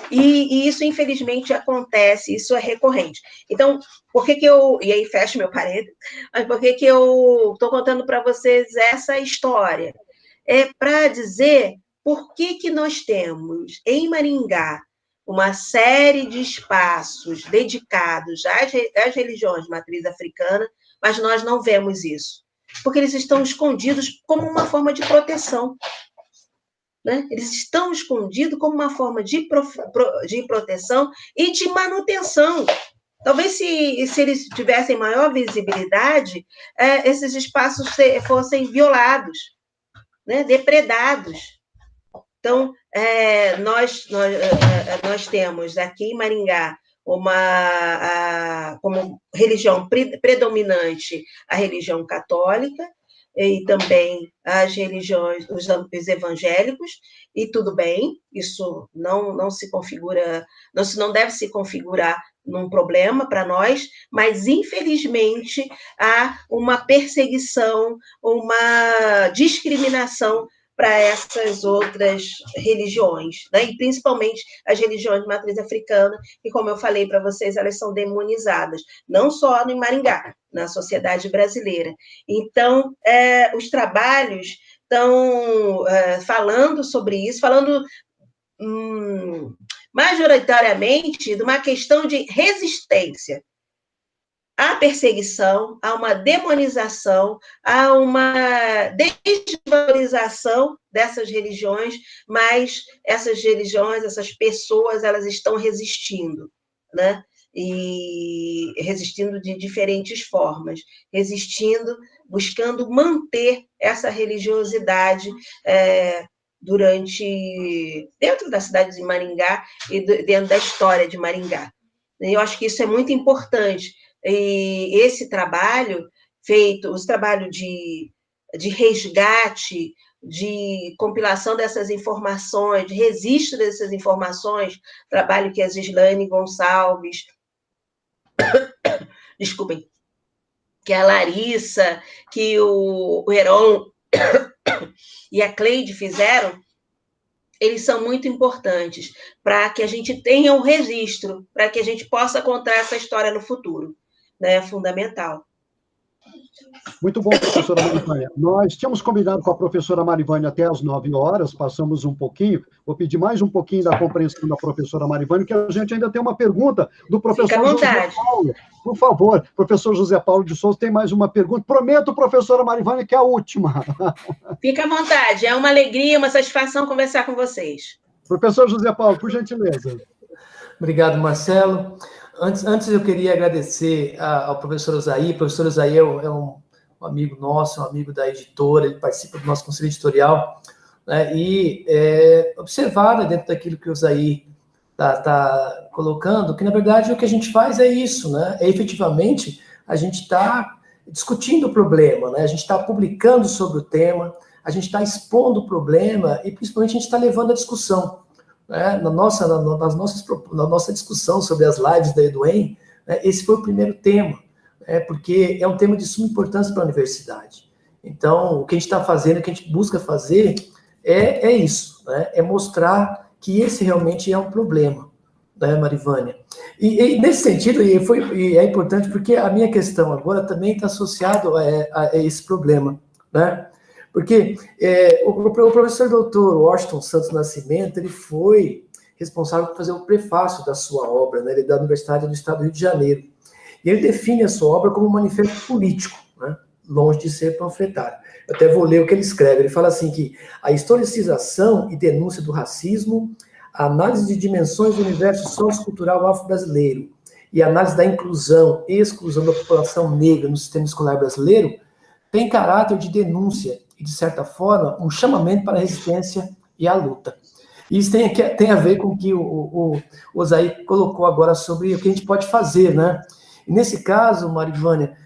E isso, infelizmente, acontece, isso é recorrente. Então, por que eu... E aí, fecho meu parênteses. Mas por que eu estou contando para vocês essa história? É para dizer por que nós temos em Maringá uma série de espaços dedicados às religiões de matriz africana, mas nós não vemos isso? Porque eles estão escondidos como uma forma de proteção. Né? Eles estão escondidos como uma forma de proteção e de manutenção. Talvez, se eles tivessem maior visibilidade, esses espaços fossem violados, né? Depredados. Então, nós temos aqui em Maringá como religião predominante a religião católica, e também as religiões, os evangélicos, e tudo bem, isso não se configura, não deve se configurar num problema para nós, mas, infelizmente, há uma perseguição, uma discriminação para essas outras religiões, né? E principalmente as religiões de matriz africana, que, como eu falei para vocês, elas são demonizadas, não só no Maringá, na sociedade brasileira. Então, os trabalhos estão falando sobre isso, falando majoritariamente de uma questão de resistência à perseguição, a uma demonização, a uma desvalorização dessas religiões, mas essas religiões, essas pessoas, elas estão resistindo, né? E resistindo de diferentes formas, resistindo, buscando manter essa religiosidade dentro da cidade de Maringá e dentro da história de Maringá. Eu acho que isso é muito importante. E esse trabalho feito, os trabalhos de resgate, de compilação dessas informações, de registro dessas informações, trabalho que a Gislaine Gonçalves, desculpem, que a Larissa, que o Heron e a Cleide fizeram, eles são muito importantes para que a gente tenha um registro, para que a gente possa contar essa história no futuro. É fundamental. Muito bom, professora Marivânia. Nós tínhamos combinado com a professora Marivânia até às 9 horas, passamos um pouquinho. Vou pedir mais um pouquinho da compreensão da professora Marivânia, que a gente ainda tem uma pergunta do professor José Paulo. Por favor, professor José Paulo de Souza tem mais uma pergunta. Prometo, professora Marivânia, que é a última. Fica à vontade, é uma alegria, uma satisfação conversar com vocês. Professor José Paulo, por gentileza. Obrigado, Marcelo. Antes eu queria agradecer ao professor Osaí. O professor Osaí é um amigo nosso, um amigo da editora, ele participa do nosso conselho editorial, né, e observar, né, dentro daquilo que o Osaí está colocando, que, na verdade, o que a gente faz é isso, né, efetivamente, a gente está discutindo o problema, né, a gente está publicando sobre o tema, a gente está expondo o problema e, principalmente, a gente está levando a discussão. Né, na nossa discussão sobre as lives da EduEM, né, esse foi o primeiro tema, porque é um tema de suma importância para a universidade. Então, o que a gente está fazendo, o que a gente busca fazer é isso, né, é mostrar que esse realmente é um problema, né, Marivânia? E nesse sentido, e é importante porque a minha questão agora também está associada a esse problema, né? Porque o professor doutor Washington Santos Nascimento, ele foi responsável por fazer o prefácio da sua obra, né? Ele é da Universidade do Estado do Rio de Janeiro. E ele define a sua obra como um manifesto político, né? Longe de ser panfletário. Eu até vou ler o que ele escreve. Ele fala assim que a historicização e denúncia do racismo, a análise de dimensões do universo sociocultural afro-brasileiro e a análise da inclusão e exclusão da população negra no sistema escolar brasileiro tem caráter de denúncia e, de certa forma, um chamamento para a resistência e a luta. Isso tem a ver com o que o Osaí colocou agora sobre o que a gente pode fazer, né? E nesse caso, Marivânia,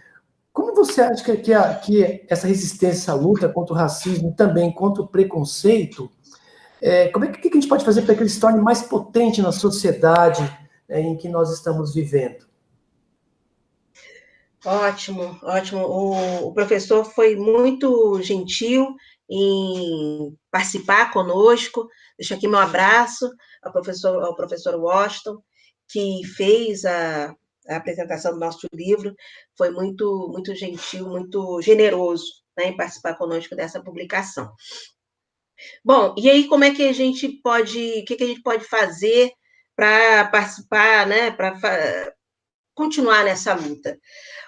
como você acha que essa resistência, essa luta contra o racismo e também contra o preconceito, como é que a gente pode fazer para que ele se torne mais potente na sociedade em que nós estamos vivendo? Ótimo, ótimo. O professor foi muito gentil em participar conosco. Deixo aqui meu abraço ao professor Washington, que fez a apresentação do nosso livro. Foi muito, muito gentil, muito generoso, né, em participar conosco dessa publicação. Bom, e aí como é que a gente pode, o que a gente pode fazer para participar, né, para continuar nessa luta?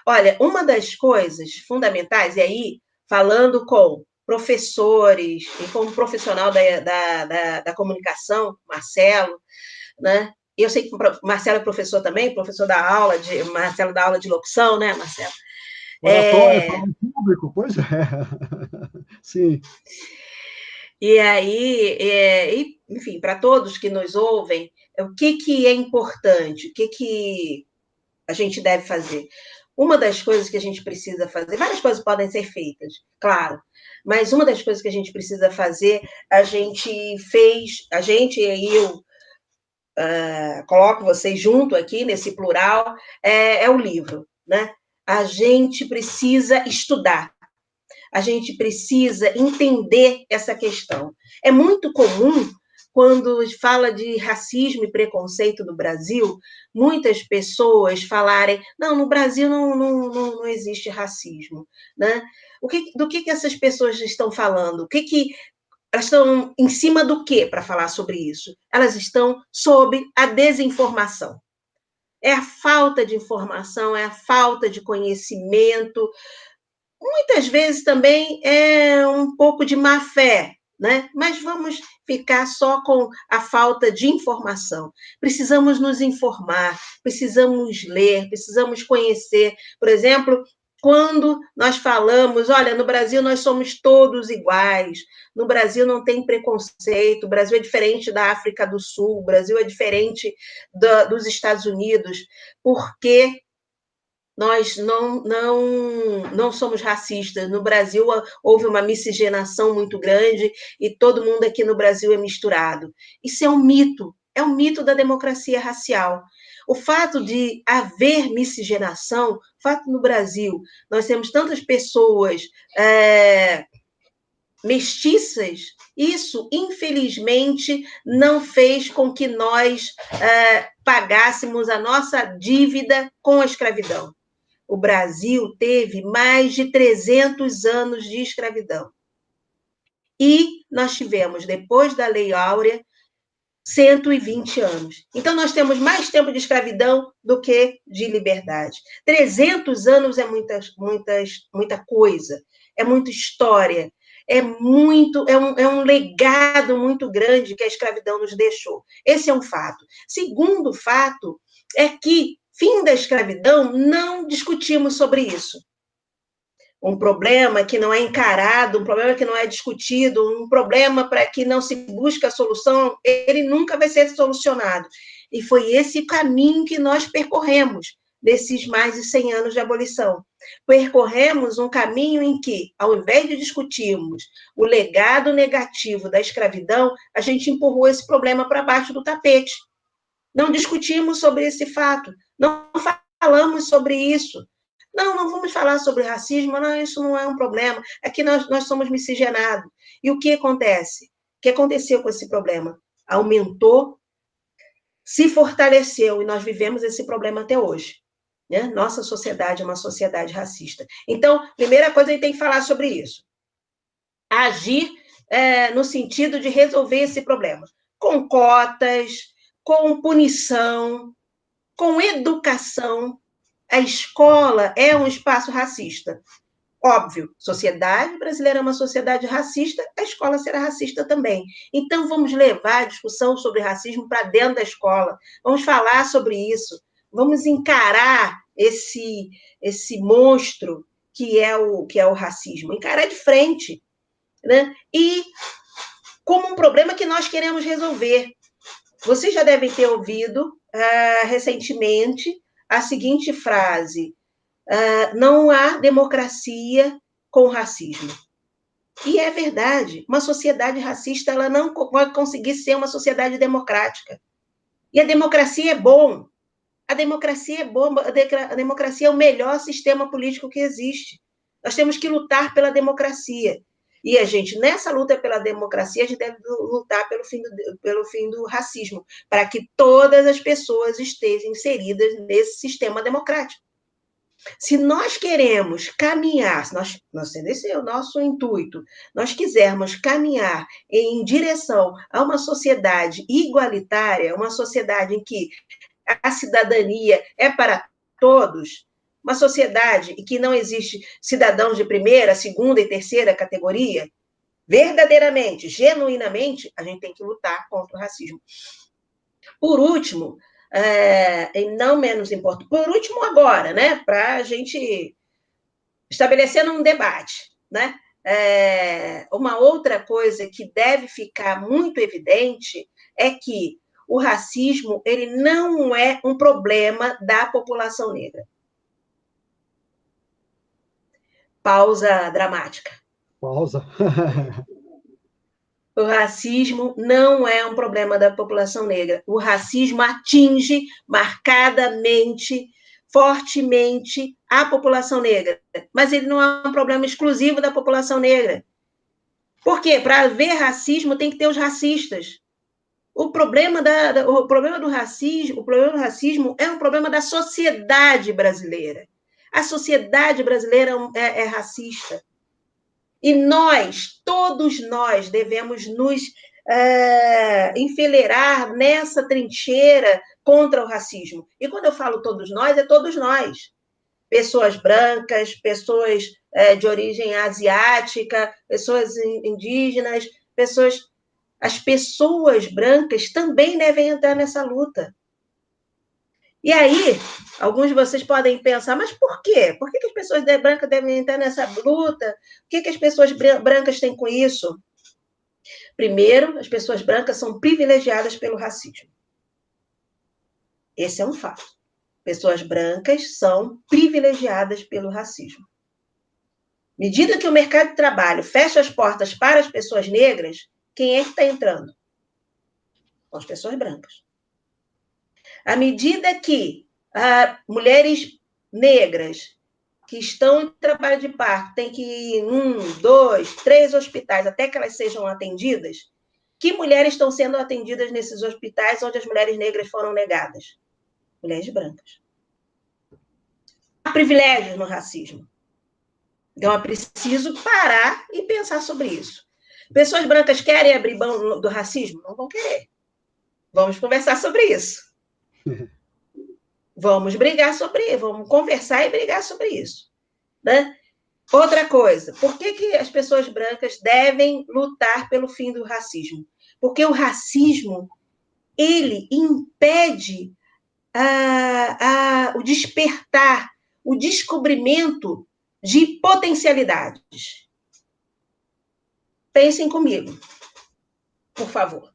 Olha, uma das coisas fundamentais, e aí falando com professores e como profissional da comunicação, Marcelo, né? Eu sei que o Marcelo é professor também, professor da aula, Marcelo dá aula de locução, né, Marcelo? Oratória, falar em público, pois é. Sim. E aí, enfim, para todos que nos ouvem, o que é importante? O que a gente deve fazer? Uma das coisas que a gente precisa fazer, várias coisas podem ser feitas, claro, mas uma das coisas que a gente precisa fazer, a gente e aí eu coloco vocês junto aqui nesse plural, é o livro, né? A gente precisa estudar, a gente precisa entender essa questão. É muito comum, quando fala de racismo e preconceito no Brasil, muitas pessoas falarem, não, no Brasil não existe racismo. Né? Do que essas pessoas estão falando? Elas estão em cima do que para falar sobre isso? Elas estão sob a desinformação. É a falta de informação, é a falta de conhecimento, muitas vezes também é um pouco de má fé, né? Mas vamos ficar só com a falta de informação. Precisamos nos informar, precisamos ler, precisamos conhecer. Por exemplo, quando nós falamos, olha, no Brasil nós somos todos iguais, no Brasil não tem preconceito, o Brasil é diferente da África do Sul, o Brasil é diferente dos Estados Unidos, porque nós não somos racistas. No Brasil houve uma miscigenação muito grande e todo mundo aqui no Brasil é misturado. Isso é um mito da democracia racial. O fato de haver miscigenação, o fato no Brasil, nós temos tantas pessoas mestiças, isso, infelizmente, não fez com que nós pagássemos a nossa dívida com a escravidão. O Brasil teve mais de 300 anos de escravidão. E nós tivemos, depois da Lei Áurea, 120 anos. Então, nós temos mais tempo de escravidão do que de liberdade. 300 anos é muita coisa, é muita história, é um legado muito grande que a escravidão nos deixou. Esse é um fato. Segundo fato é que, fim da escravidão, não discutimos sobre isso. Um problema que não é encarado, um problema que não é discutido, um problema para que não se busque a solução, ele nunca vai ser solucionado. E foi esse caminho que nós percorremos nesses mais de 100 anos de abolição. Percorremos um caminho em que, ao invés de discutirmos o legado negativo da escravidão, a gente empurrou esse problema para baixo do tapete. Não discutimos sobre esse fato, não falamos sobre isso. Não vamos falar sobre racismo, não, isso não é um problema. Aqui nós somos miscigenados. E o que acontece? O que aconteceu com esse problema? Aumentou, se fortaleceu, e nós vivemos esse problema até hoje. Né? Nossa sociedade é uma sociedade racista. Então, primeira coisa, a gente tem que falar sobre isso. Agir no sentido de resolver esse problema. Com cotas, com punição, com educação. A escola é um espaço racista. Óbvio, sociedade brasileira é uma sociedade racista, a escola será racista também. Então, vamos levar a discussão sobre racismo para dentro da escola, vamos falar sobre isso, vamos encarar esse monstro que é o racismo, encarar de frente, né? E como um problema que nós queremos resolver. Vocês já devem ter ouvido recentemente a seguinte frase: não há democracia com racismo. E é verdade, uma sociedade racista ela não vai conseguir ser uma sociedade democrática. E a democracia é bom. A democracia é boa, a democracia é o melhor sistema político que existe. Nós temos que lutar pela democracia. E a gente, nessa luta pela democracia, a gente deve lutar pelo fim do racismo, para que todas as pessoas estejam inseridas nesse sistema democrático. Se nós queremos caminhar, esse é o nosso intuito, nós quisermos caminhar em direção a uma sociedade igualitária, uma sociedade em que a cidadania é para todos, uma sociedade em que não existe cidadãos de primeira, segunda e terceira categoria, verdadeiramente, genuinamente, a gente tem que lutar contra o racismo. Por último, e não menos importante, por último agora, né, para a gente estabelecer um debate, né, uma outra coisa que deve ficar muito evidente é que o racismo ele não é um problema da população negra. Pausa dramática. Pausa. O racismo não é um problema da população negra. O racismo atinge marcadamente, fortemente a população negra. Mas ele não é um problema exclusivo da população negra. Por quê? Para haver racismo, tem que ter os racistas. O problema do racismo é um problema da sociedade brasileira. A sociedade brasileira é racista. E nós, todos nós, devemos nos enfileirar nessa trincheira contra o racismo. E quando eu falo todos nós, é todos nós. Pessoas brancas, pessoas de origem asiática, pessoas indígenas, as pessoas brancas também devem entrar nessa luta. E aí, alguns de vocês podem pensar, mas por quê? Por que as pessoas brancas devem entrar nessa luta? O que as pessoas brancas têm com isso? Primeiro, as pessoas brancas são privilegiadas pelo racismo. Esse é um fato. Pessoas brancas são privilegiadas pelo racismo. À medida que o mercado de trabalho fecha as portas para as pessoas negras, quem é que está entrando? Com as pessoas brancas. À medida que mulheres negras que estão em trabalho de parto têm que ir em 1, 2, 3 hospitais até que elas sejam atendidas, que mulheres estão sendo atendidas nesses hospitais onde as mulheres negras foram negadas? Mulheres brancas. Há privilégios no racismo. Então, é preciso parar e pensar sobre isso. Pessoas brancas querem abrir mão do racismo? Não vão querer. Vamos conversar sobre isso. Vamos brigar sobre isso, vamos conversar e brigar sobre isso. Né? Outra coisa, por que as pessoas brancas devem lutar pelo fim do racismo? Porque o racismo, ele impede o despertar, o descobrimento de potencialidades. Pensem comigo, por favor.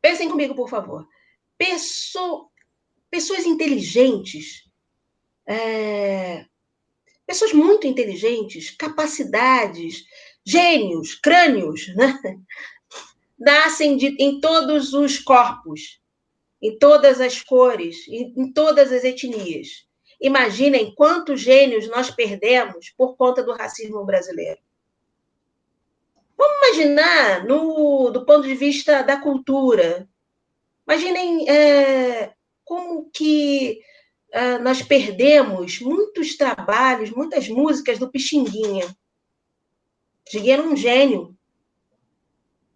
Pensem comigo, por favor. Pessoas inteligentes, pessoas muito inteligentes, capacidades, gênios, crânios, né? Nascem em todos os corpos, em todas as cores, em todas as etnias. Imaginem quantos gênios nós perdemos por conta do racismo brasileiro. Vamos imaginar do ponto de vista da cultura. Imaginem como que nós perdemos muitos trabalhos, muitas músicas do Pixinguinha. Pixinguinha era um gênio.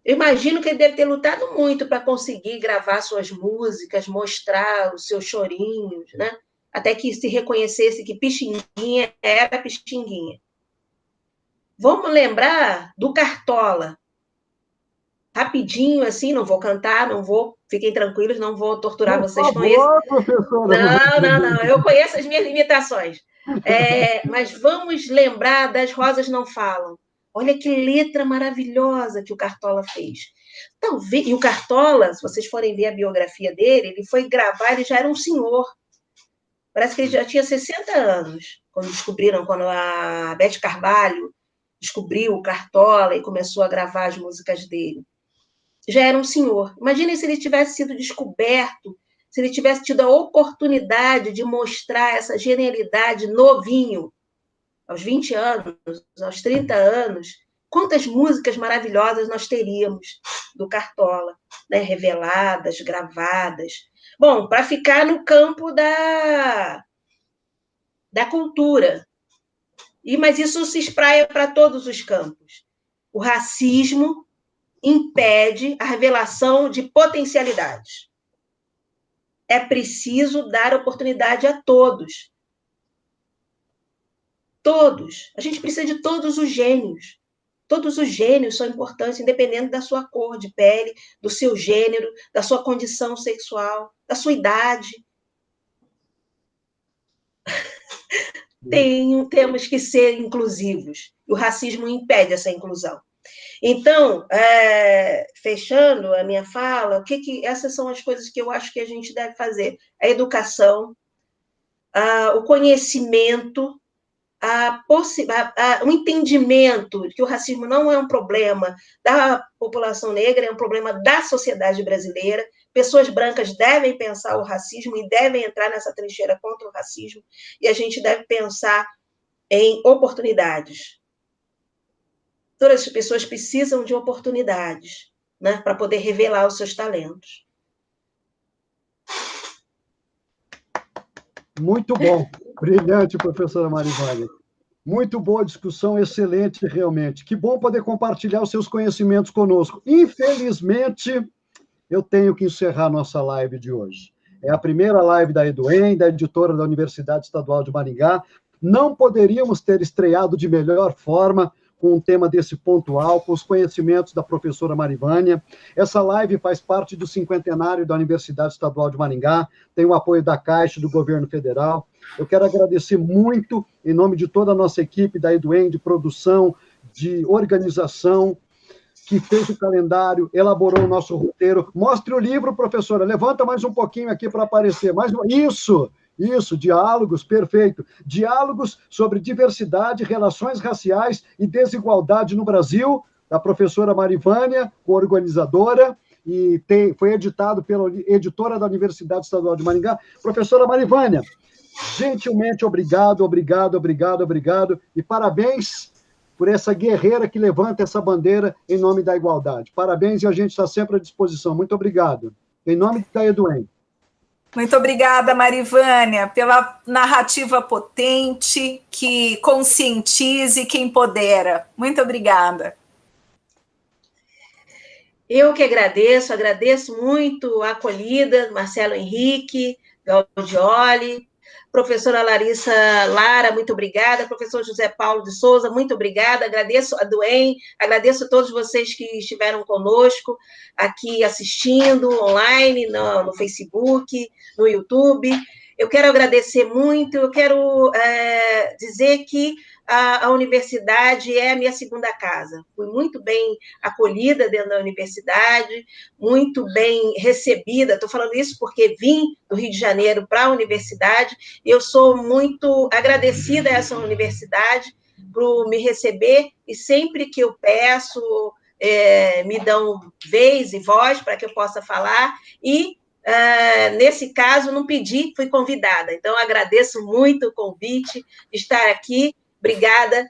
Eu imagino que ele deve ter lutado muito para conseguir gravar suas músicas, mostrar os seus chorinhos, né? Até que se reconhecesse que Pixinguinha era Pixinguinha. Vamos lembrar do Cartola. Rapidinho, assim, não vou cantar, fiquem tranquilos, não vou torturar vocês com isso. Não, eu conheço as minhas limitações. Mas vamos lembrar das Rosas Não Falam. Olha que letra maravilhosa que o Cartola fez. Talvez, e o Cartola, se vocês forem ver a biografia dele, ele foi gravar, ele já era um senhor. Parece que ele já tinha 60 anos, quando a Beth Carvalho descobriu o Cartola e começou a gravar as músicas dele. Já era um senhor. Imaginem se ele tivesse sido descoberto, se ele tivesse tido a oportunidade de mostrar essa genialidade novinho, aos 20 anos, aos 30 anos, quantas músicas maravilhosas nós teríamos do Cartola, né? Reveladas, gravadas. Bom, para ficar no campo da da cultura. Mas isso se espraia para todos os campos. O racismo impede a revelação de potencialidades. É preciso dar oportunidade a todos. Todos. A gente precisa de todos os gênios. Todos os gênios são importantes, independente da sua cor de pele, do seu gênero, da sua condição sexual, da sua idade. Temos que ser inclusivos. O racismo impede essa inclusão. Então, fechando a minha fala, essas são as coisas que eu acho que a gente deve fazer. A educação, o conhecimento, o entendimento que o racismo não é um problema da população negra, é um problema da sociedade brasileira. Pessoas brancas devem pensar o racismo e devem entrar nessa trincheira contra o racismo, e a gente deve pensar em oportunidades. Todas as pessoas precisam de oportunidades, né, para poder revelar os seus talentos. Muito bom. Brilhante, professora Marivânia. Muito boa discussão, excelente, realmente. Que bom poder compartilhar os seus conhecimentos conosco. Infelizmente, eu tenho que encerrar nossa live de hoje. É a primeira live da EduEM, da editora da Universidade Estadual de Maringá. Não poderíamos ter estreado de melhor forma com um tema desse pontual, com os conhecimentos da professora Marivânia. Essa live faz parte do cinquentenário da Universidade Estadual de Maringá, tem o apoio da Caixa e do Governo Federal. Eu quero agradecer muito, em nome de toda a nossa equipe da EduEM, de produção, de organização, que fez o calendário, elaborou o nosso roteiro. Mostre o livro, professora. Levanta mais um pouquinho aqui para aparecer. Isso, diálogos, perfeito. Diálogos sobre diversidade, relações raciais e desigualdade no Brasil, da professora Marivânia, organizadora, e foi editado pela editora da Universidade Estadual de Maringá. Professora Marivânia, gentilmente obrigado, e parabéns por essa guerreira que levanta essa bandeira em nome da igualdade. Parabéns, e a gente está sempre à disposição. Muito obrigado. Em nome da EduEM. Muito obrigada, Marivânia, pela narrativa potente, que conscientiza e que empodera. Muito obrigada. Eu que agradeço muito a acolhida, Marcelo Henrique, Gaudioli, professora Larissa Lara, muito obrigada, professor José Paulo de Souza, muito obrigada, agradeço a EduEM, agradeço a todos vocês que estiveram conosco aqui assistindo online, no Facebook, no YouTube. Eu quero agradecer muito, eu quero dizer que a universidade é a minha segunda casa. Fui muito bem acolhida dentro da universidade, muito bem recebida. Estou falando isso porque vim do Rio de Janeiro para a universidade, e eu sou muito agradecida a essa universidade por me receber, e sempre que eu peço, me dão vez e voz para que eu possa falar, e nesse caso, não pedi, fui convidada. Então, agradeço muito o convite de estar aqui. Obrigada.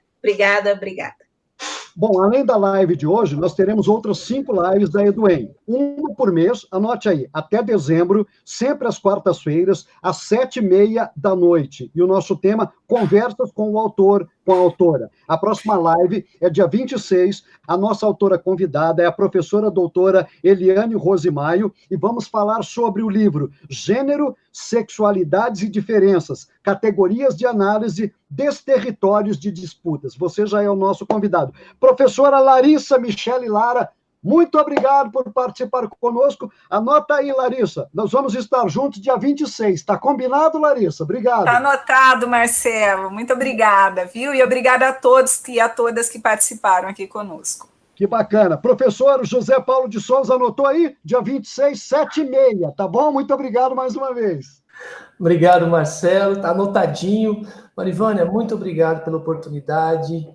Bom, além da live de hoje, nós teremos outras 5 lives da EduEM. Uma por mês, anote aí, até dezembro, sempre às quartas-feiras, às 7h30 da noite. E o nosso tema, conversas com o autor, com a autora. A próxima live é dia 26, a nossa autora convidada é a professora doutora Eliane Rosimaio, e vamos falar sobre o livro Gênero, Sexualidades e Diferenças, Categorias de Análise dos Territórios de Disputas. Você já é o nosso convidado. Professora Larissa Michele Lara, muito obrigado por participar conosco. Anota aí, Larissa, nós vamos estar juntos dia 26. Está combinado, Larissa? Obrigado. Está anotado, Marcelo. Muito obrigada, viu? E obrigada a todos e a todas que participaram aqui conosco. Que bacana. Professor José Paulo de Souza, anotou aí? Dia 26, 7h30, tá bom? Muito obrigado mais uma vez. Obrigado, Marcelo. Está anotadinho. Marivânia, muito obrigado pela oportunidade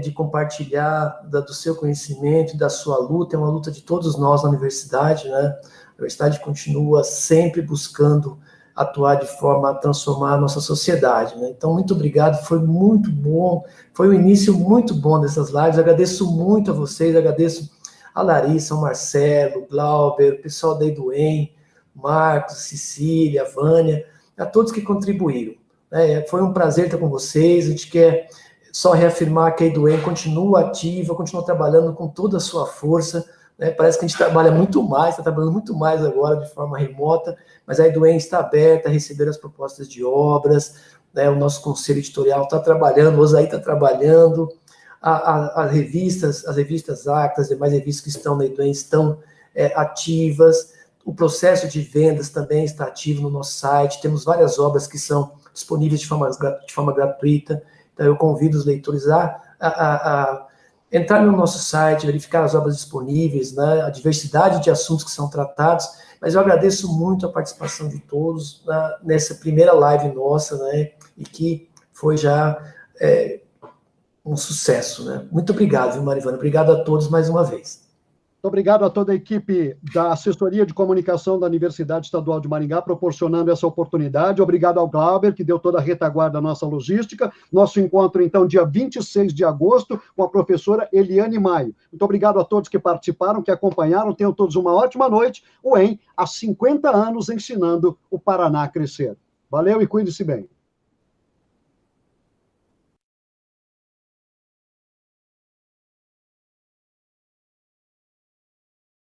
de compartilhar do seu conhecimento, da sua luta. É uma luta de todos nós na universidade, né? A universidade continua sempre buscando atuar de forma a transformar a nossa sociedade, né? Então, muito obrigado, foi muito bom, foi um início muito bom dessas lives. Agradeço muito a vocês, agradeço a Larissa, o Marcelo, o Glauber, o pessoal da EduEM, Marcos, Cecília, a Vânia, a todos que contribuíram. Foi um prazer estar com vocês. A gente quer só reafirmar que a EduEM continua ativa, continua trabalhando com toda a sua força. Parece que a gente trabalha muito mais, está trabalhando muito mais agora de forma remota, mas a EduEM está aberta a receber as propostas de obras, o nosso conselho editorial está trabalhando, o Osaí está trabalhando, as revistas Actas, demais revistas que estão na EduEM estão ativas, o processo de vendas também está ativo no nosso site, temos várias obras que são disponíveis de forma gratuita, então eu convido os leitores a entrar no nosso site, verificar as obras disponíveis, a diversidade de assuntos que são tratados, mas eu agradeço muito a participação de todos nessa primeira live nossa, e que foi já um sucesso, Muito obrigado, viu, Marivânia? Obrigado a todos mais uma vez. Muito obrigado a toda a equipe da Assessoria de Comunicação da Universidade Estadual de Maringá, proporcionando essa oportunidade. Obrigado ao Glauber, que deu toda a retaguarda da nossa logística. Nosso encontro, então, dia 26 de agosto, com a professora Eliane Maio. Muito obrigado a todos que participaram, que acompanharam. Tenham todos uma ótima noite. O EM, há 50 anos, ensinando o Paraná a crescer. Valeu e cuide-se bem.